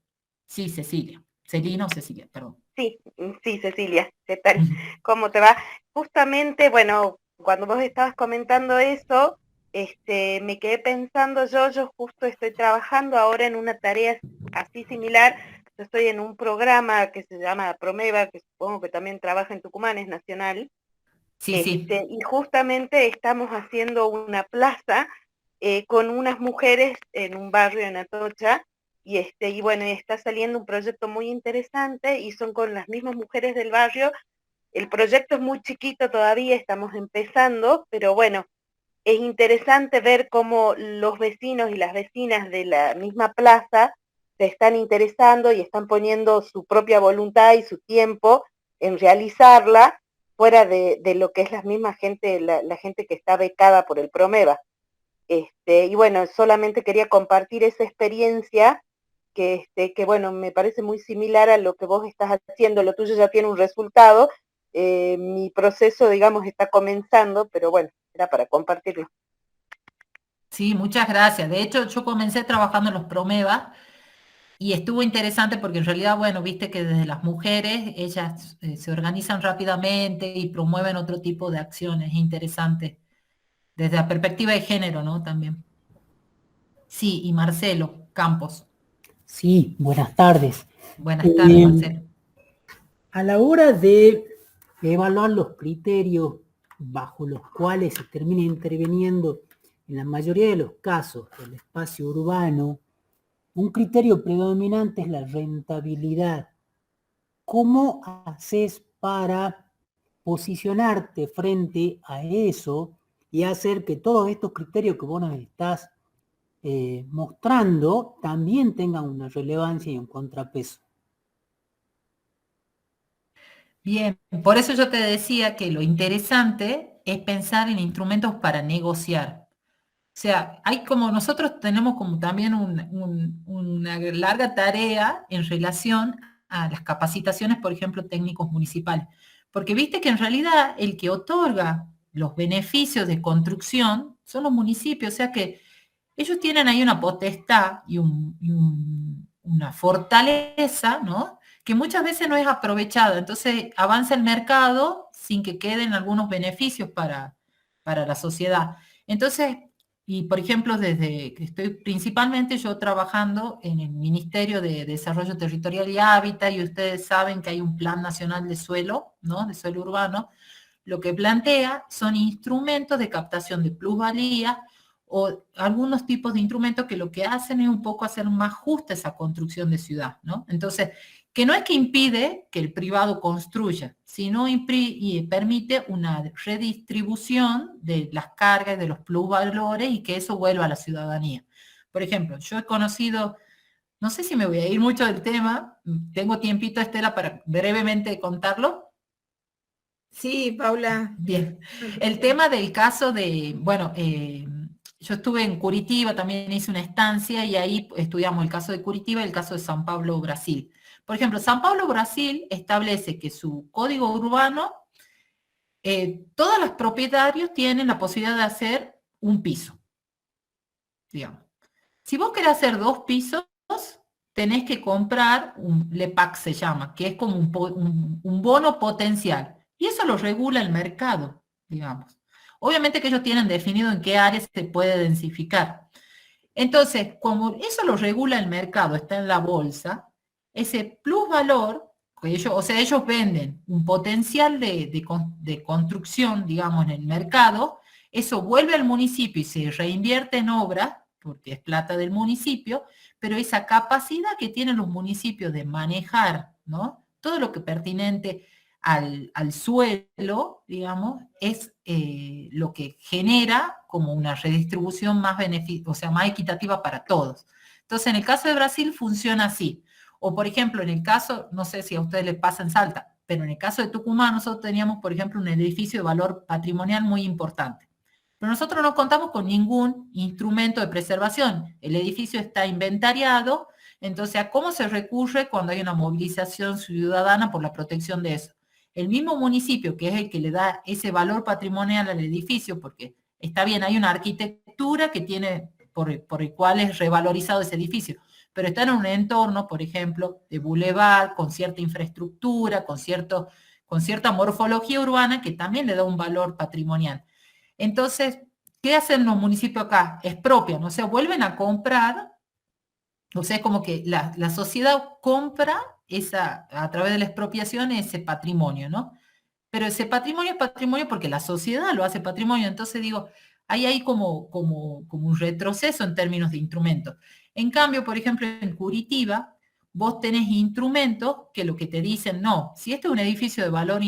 Sí, Cecilia. Celina o Cecilia, perdón. Sí, sí, Cecilia, ¿qué tal? ¿Cómo te va? Justamente, bueno, cuando vos estabas comentando eso, me quedé pensando yo justo estoy trabajando ahora en una tarea así similar. Yo estoy en un programa que se llama Promeva, que supongo que también trabaja en Tucumán, es nacional. Sí. Y justamente estamos haciendo una plaza con unas mujeres en un barrio en Atocha, y bueno, está saliendo un proyecto muy interesante y son con las mismas mujeres del barrio. El proyecto es muy chiquito todavía, estamos empezando, pero bueno, es interesante ver cómo los vecinos y las vecinas de la misma plaza se están interesando y están poniendo su propia voluntad y su tiempo en realizarla, fuera de lo que es la misma gente, la gente que está becada por el Promeva. Y bueno, solamente quería compartir esa experiencia que bueno, me parece muy similar a lo que vos estás haciendo. Lo tuyo ya tiene un resultado, mi proceso, digamos, está comenzando, pero bueno, era para compartirlo. Sí, muchas gracias. De hecho, yo comencé trabajando en los Promeva y estuvo interesante porque en realidad, bueno, viste que desde las mujeres, ellas se organizan rápidamente y promueven otro tipo de acciones interesantes, desde la perspectiva de género, ¿no? También. Sí, y Marcelo Campos. Sí, buenas tardes. Buenas tardes, Marcelo. A la hora de evaluar los criterios bajo los cuales se termina interviniendo en la mayoría de los casos el espacio urbano, un criterio predominante es la rentabilidad. ¿Cómo haces para posicionarte frente a eso y hacer que todos estos criterios que vos nos estás mostrando también tengan una relevancia y un contrapeso? Bien, por eso yo te decía que lo interesante es pensar en instrumentos para negociar. O sea, hay como nosotros tenemos como también una larga tarea en relación a las capacitaciones, por ejemplo, técnicos municipales. Porque viste que en realidad el que otorga los beneficios de construcción son los municipios, o sea que ellos tienen ahí una potestad y una fortaleza, ¿no? Que muchas veces no es aprovechada. Entonces avanza el mercado sin que queden algunos beneficios para la sociedad. Entonces, y por ejemplo, desde que estoy principalmente yo trabajando en el Ministerio de Desarrollo Territorial y Hábitat, y ustedes saben que hay un Plan Nacional de Suelo, ¿no? De suelo urbano, lo que plantea son instrumentos de captación de plusvalía o algunos tipos de instrumentos que lo que hacen es un poco hacer más justa esa construcción de ciudad, ¿no? Entonces, que no es que impide que el privado construya, sino y permite una redistribución de las cargas, de los plusvalores y que eso vuelva a la ciudadanía. Por ejemplo, yo he conocido, no sé si me voy a ir mucho del tema, tengo tiempito, Estela, para brevemente contarlo. Sí, Paula. Bien, el tema del caso de, bueno, yo estuve en Curitiba, también hice una estancia y ahí estudiamos el caso de Curitiba y el caso de São Paulo, Brasil. Por ejemplo, São Paulo, Brasil establece que su código urbano, todos los propietarios tienen la posibilidad de hacer un piso, digamos. Si vos querés hacer 2 pisos, tenés que comprar un LEPAC se llama, que es como un bono potencial. Y eso lo regula el mercado, digamos. Obviamente que ellos tienen definido en qué áreas se puede densificar. Entonces, como eso lo regula el mercado, está en la bolsa, ese plusvalor, o sea, ellos venden un potencial de construcción, digamos, en el mercado, eso vuelve al municipio y se reinvierte en obra, porque es plata del municipio, pero esa capacidad que tienen los municipios de manejar, ¿no? Todo lo que pertinente al suelo, digamos, es lo que genera como una redistribución más o sea, más equitativa para todos. Entonces, en el caso de Brasil funciona así. O, por ejemplo, en el caso, no sé si a ustedes les pasa en Salta, pero en el caso de Tucumán nosotros teníamos, por ejemplo, un edificio de valor patrimonial muy importante. Pero nosotros no contamos con ningún instrumento de preservación. El edificio está inventariado, entonces, ¿a cómo se recurre cuando hay una movilización ciudadana por la protección de eso? El mismo municipio, que es el que le da ese valor patrimonial al edificio, porque está bien, hay una arquitectura que tiene, por el cual es revalorizado ese edificio, pero está en un entorno, por ejemplo, de bulevar, con cierta infraestructura, con cierta morfología urbana que también le da un valor patrimonial. Entonces, ¿qué hacen los municipios acá? Expropian, o sea, vuelven a comprar, o sea, es como que la sociedad compra a través de la expropiación ese patrimonio, ¿no? Pero ese patrimonio es patrimonio porque la sociedad lo hace patrimonio, entonces digo, hay como un retroceso en términos de instrumentos. En cambio, por ejemplo, en Curitiba, vos tenés instrumentos que lo que te dicen, no, si este es un edificio de valor,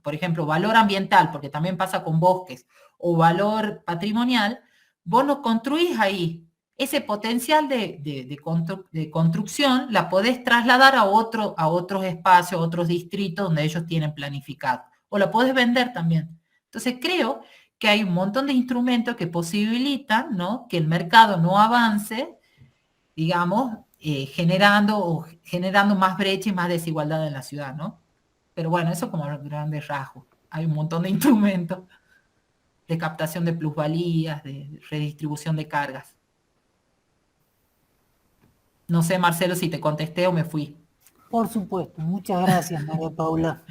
por ejemplo, valor ambiental, porque también pasa con bosques, o valor patrimonial, vos no construís ahí ese potencial de construcción la podés trasladar a otros espacios, a otros distritos donde ellos tienen planificado, o la podés vender también. Entonces creo que hay un montón de instrumentos que posibilitan, ¿no?, que el mercado no avance, digamos, generando más brecha y más desigualdad en la ciudad, ¿no? Pero bueno, eso como grandes rasgos. Hay un montón de instrumentos de captación de plusvalías, de redistribución de cargas. No sé, Marcelo, si te contesté o me fui. Por supuesto, muchas gracias, María Paula.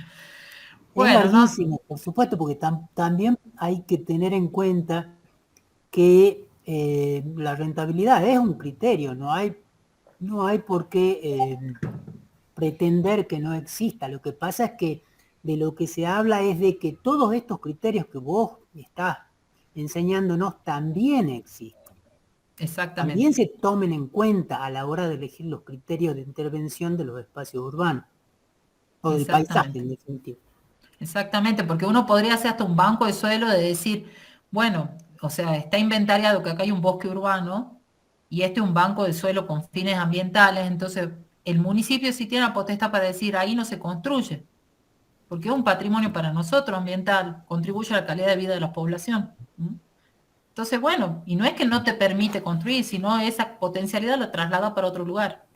Bueno, es larguísimo, por supuesto, porque también hay que tener en cuenta que la rentabilidad es un criterio, no hay por qué pretender que no exista. Lo que pasa es que de lo que se habla es de que todos estos criterios que vos estás enseñándonos también existen. exactamente. También se tomen en cuenta a la hora de elegir los criterios de intervención de los espacios urbanos, o del paisaje en definitiva. Exactamente, porque uno podría hacer hasta un banco de suelo de decir, bueno, o sea, está inventariado que acá hay un bosque urbano y este es un banco de suelo con fines ambientales, entonces el municipio sí tiene la potestad para decir, ahí no se construye, porque es un patrimonio para nosotros ambiental, contribuye a la calidad de vida de la población. Entonces, bueno, y no es que no te permite construir, sino esa potencialidad la traslada para otro lugar.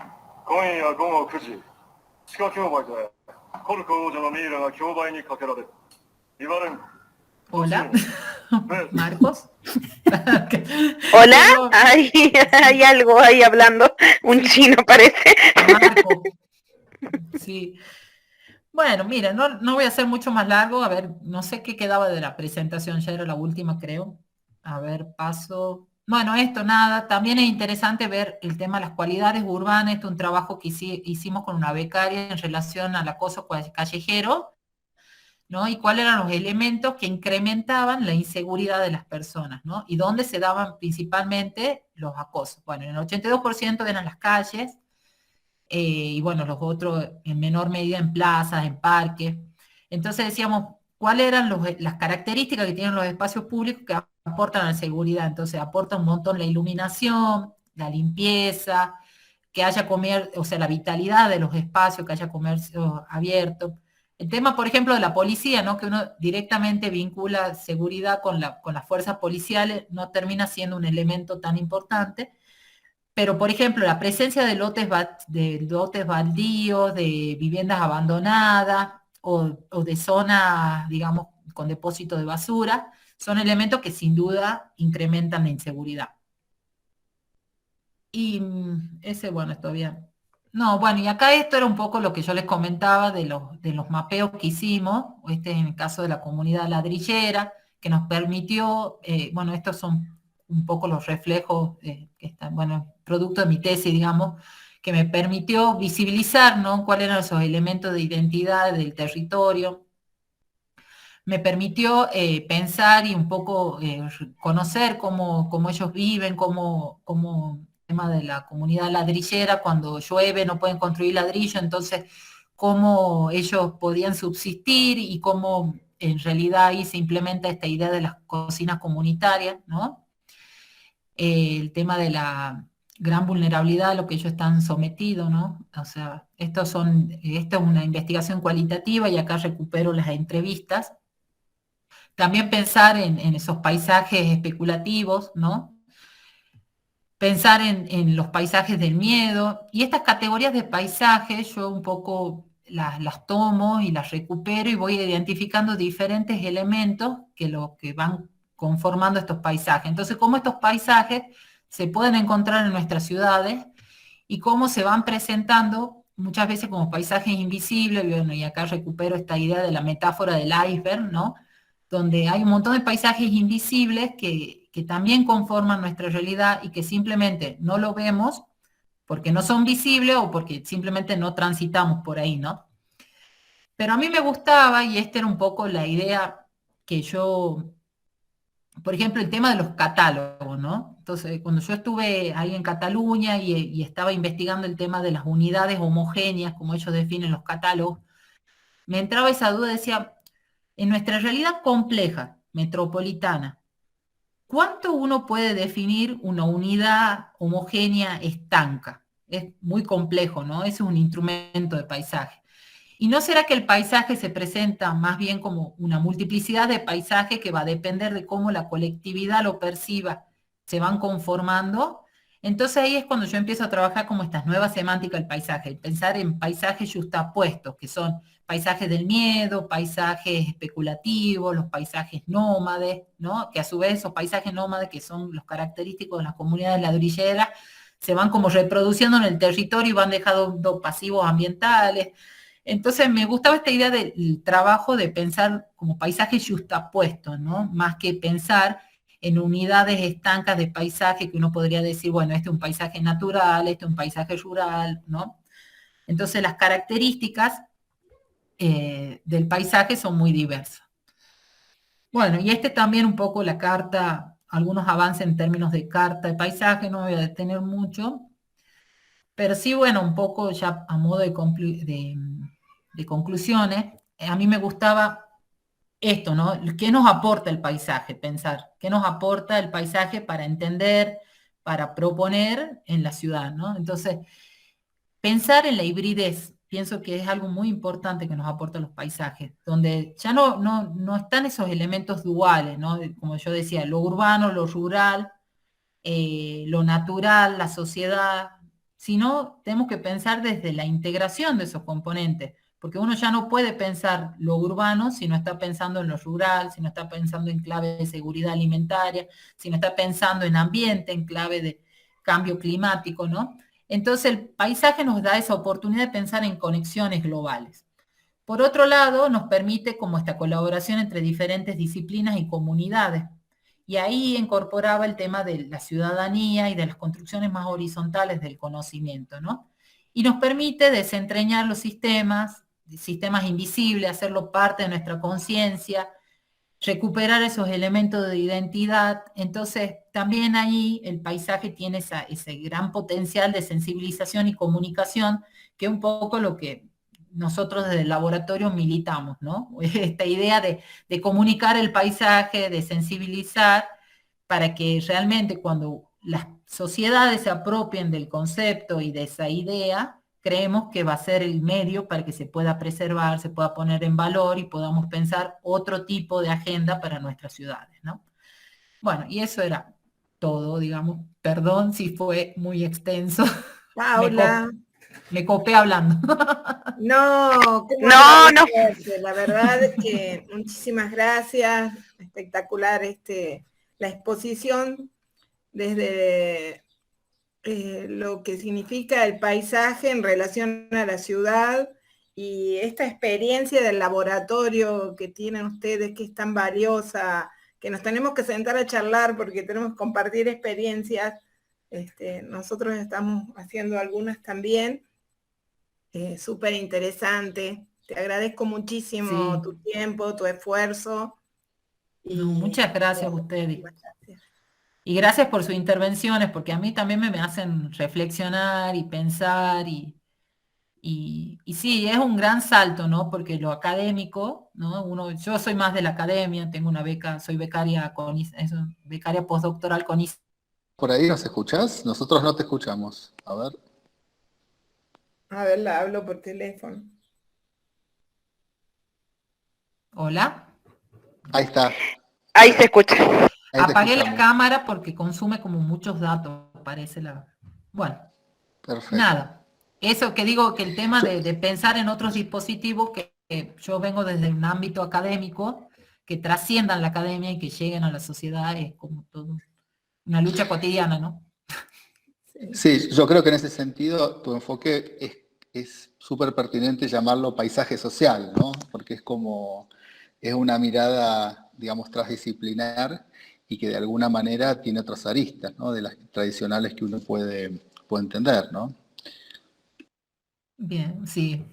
Hola, Marcos. Hola, hay algo ahí hablando, un chino parece. Marco. Sí. Bueno, mira, no voy a hacer mucho más largo. A ver, no sé qué quedaba de la presentación, ya era la última, creo. A ver, paso. Bueno, esto nada. También es interesante ver el tema de las cualidades urbanas. Esto es un trabajo que hicimos con una becaria en relación al acoso callejero, ¿no? Y cuáles eran los elementos que incrementaban la inseguridad de las personas, ¿no? Y dónde se daban principalmente los acosos. Bueno, en el 82% eran las calles, y bueno, los otros en menor medida en plazas, en parques. Entonces decíamos, ¿cuáles eran las características que tienen los espacios públicos que aportan a la seguridad? Entonces aporta un montón la iluminación, la limpieza, que haya comercio, o sea, la vitalidad de los espacios, que haya comercio abierto. El tema, por ejemplo, de la policía, ¿no?, que uno directamente vincula seguridad con las fuerzas policiales, no termina siendo un elemento tan importante. Pero, por ejemplo, la presencia de lotes baldíos, de viviendas abandonadas o de zonas, digamos, con depósito de basura, son elementos que sin duda incrementan la inseguridad. Y ese, bueno, es todavía... No, bueno, y acá esto era un poco lo que yo les comentaba de los mapeos que hicimos, en el caso de la comunidad ladrillera, que nos permitió, bueno, estos son un poco los reflejos que están, bueno, producto de mi tesis, digamos, que me permitió visibilizar, ¿no?, cuáles eran esos elementos de identidad del territorio. Me permitió pensar y un poco conocer cómo ellos viven, cómo el tema de la comunidad ladrillera, cuando llueve no pueden construir ladrillo, entonces cómo ellos podían subsistir y cómo en realidad ahí se implementa esta idea de las cocinas comunitarias, ¿no? El tema de la gran vulnerabilidad a lo que ellos están sometidos, ¿no? O sea, esta es una investigación cualitativa y acá recupero las entrevistas. También pensar en esos paisajes especulativos, ¿no? Pensar en los paisajes del miedo. Y estas categorías de paisajes yo un poco las tomo y las recupero y voy identificando diferentes elementos que van conformando estos paisajes. Entonces, cómo estos paisajes se pueden encontrar en nuestras ciudades y cómo se van presentando muchas veces como paisajes invisibles. Bueno, y acá recupero esta idea de la metáfora del iceberg, ¿no?, donde hay un montón de paisajes invisibles que también conforman nuestra realidad y que simplemente no lo vemos porque no son visibles o porque simplemente no transitamos por ahí, ¿no? Pero a mí me gustaba, y esta era un poco la idea que yo, por ejemplo, el tema de los catálogos, ¿no? Entonces, cuando yo estuve ahí en Cataluña y estaba investigando el tema de las unidades homogéneas, como ellos definen los catálogos, me entraba esa duda, decía, en nuestra realidad compleja, metropolitana, ¿cuánto uno puede definir una unidad homogénea estanca? Es muy complejo, ¿no? Es un instrumento de paisaje. ¿Y no será que el paisaje se presenta más bien como una multiplicidad de paisajes que va a depender de cómo la colectividad lo perciba? Se van conformando. Entonces ahí es cuando yo empiezo a trabajar como estas nuevas semánticas del paisaje, pensar en paisajes justapuestos, que son paisajes del miedo, paisajes especulativos, los paisajes nómades, ¿no? Que a su vez esos paisajes nómades, que son los característicos de las comunidades ladrilleras, se van como reproduciendo en el territorio y van dejando pasivos ambientales. Entonces me gustaba esta idea del trabajo de pensar como paisajes justapuestos, ¿no? Más que pensar en unidades estancas de paisaje que uno podría decir, bueno, este es un paisaje natural, este es un paisaje rural, ¿no? Entonces las características del paisaje son muy diversas. Bueno, y este también un poco la carta, algunos avances en términos de carta de paisaje, no me voy a detener mucho, pero sí, bueno, un poco ya a modo de conclusiones, a mí me gustaba esto, ¿no? ¿Qué nos aporta el paisaje? Pensar, ¿qué nos aporta el paisaje para entender, para proponer en la ciudad, ¿no? Entonces, pensar en la hibridez, pienso que es algo muy importante que nos aportan los paisajes, donde ya no están esos elementos duales, ¿no? Como yo decía, lo urbano, lo rural, lo natural, la sociedad, sino tenemos que pensar desde la integración de esos componentes, porque uno ya no puede pensar lo urbano si no está pensando en lo rural, si no está pensando en clave de seguridad alimentaria, si no está pensando en ambiente, en clave de cambio climático, ¿no? Entonces el paisaje nos da esa oportunidad de pensar en conexiones globales. Por otro lado, nos permite como esta colaboración entre diferentes disciplinas y comunidades. Y ahí incorporaba el tema de la ciudadanía y de las construcciones más horizontales del conocimiento, ¿no? Y nos permite desentrañar los sistemas invisibles, hacerlo parte de nuestra conciencia, recuperar esos elementos de identidad. Entonces, también ahí el paisaje tiene ese gran potencial de sensibilización y comunicación, que es un poco lo que nosotros desde el laboratorio militamos, ¿no? Esta idea de comunicar el paisaje, de sensibilizar, para que realmente cuando las sociedades se apropien del concepto y de esa idea, creemos que va a ser el medio para que se pueda preservar, se pueda poner en valor y podamos pensar otro tipo de agenda para nuestras ciudades, ¿no? Bueno, y eso era todo, digamos. Perdón si fue muy extenso. Paula. Me copé hablando. No, No, no. La verdad es que muchísimas gracias. Espectacular la exposición desde lo que significa el paisaje en relación a la ciudad y esta experiencia del laboratorio que tienen ustedes, que es tan valiosa, que nos tenemos que sentar a charlar porque tenemos que compartir experiencias. Nosotros estamos haciendo algunas también. Súper interesante. Te agradezco muchísimo tu tiempo, tu esfuerzo. No, muchas gracias a ustedes. Y gracias por sus intervenciones, porque a mí también me hacen reflexionar y pensar. Y sí, es un gran salto, ¿no? Porque lo académico, ¿no? Yo soy más de la academia, tengo una beca, soy becaria postdoctoral con ICE. ¿Por ahí nos escuchás? Nosotros no te escuchamos. A ver. A ver, la hablo por teléfono. Hola. Ahí está. Ahí se escucha. Apagué la cámara porque consume como muchos datos, parece Bueno, perfecto. Nada. Eso que digo, que el tema de pensar en otros dispositivos, que yo vengo desde un ámbito académico, que trasciendan la academia y que lleguen a la sociedad, es como todo una lucha cotidiana, ¿no? Sí, yo creo que en ese sentido tu enfoque es súper pertinente llamarlo paisaje social, ¿no? Porque es una mirada, digamos, transdisciplinar y que de alguna manera tiene otras aristas, ¿no? De las tradicionales que uno puede entender, ¿no? Bien, sí.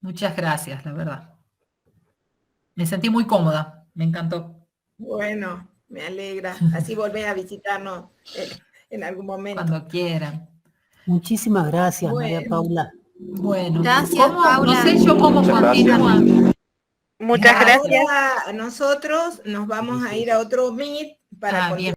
Muchas gracias, la verdad. Me sentí muy cómoda, me encantó. Bueno, me alegra. Así volvés a visitarnos en algún momento. Cuando quieran. Muchísimas gracias, María Paula. Bueno, Gracias, Paula. No sé yo cómo continúan. Muchas gracias. Ahora nosotros nos vamos a ir a otro Meet para continuar. Bien.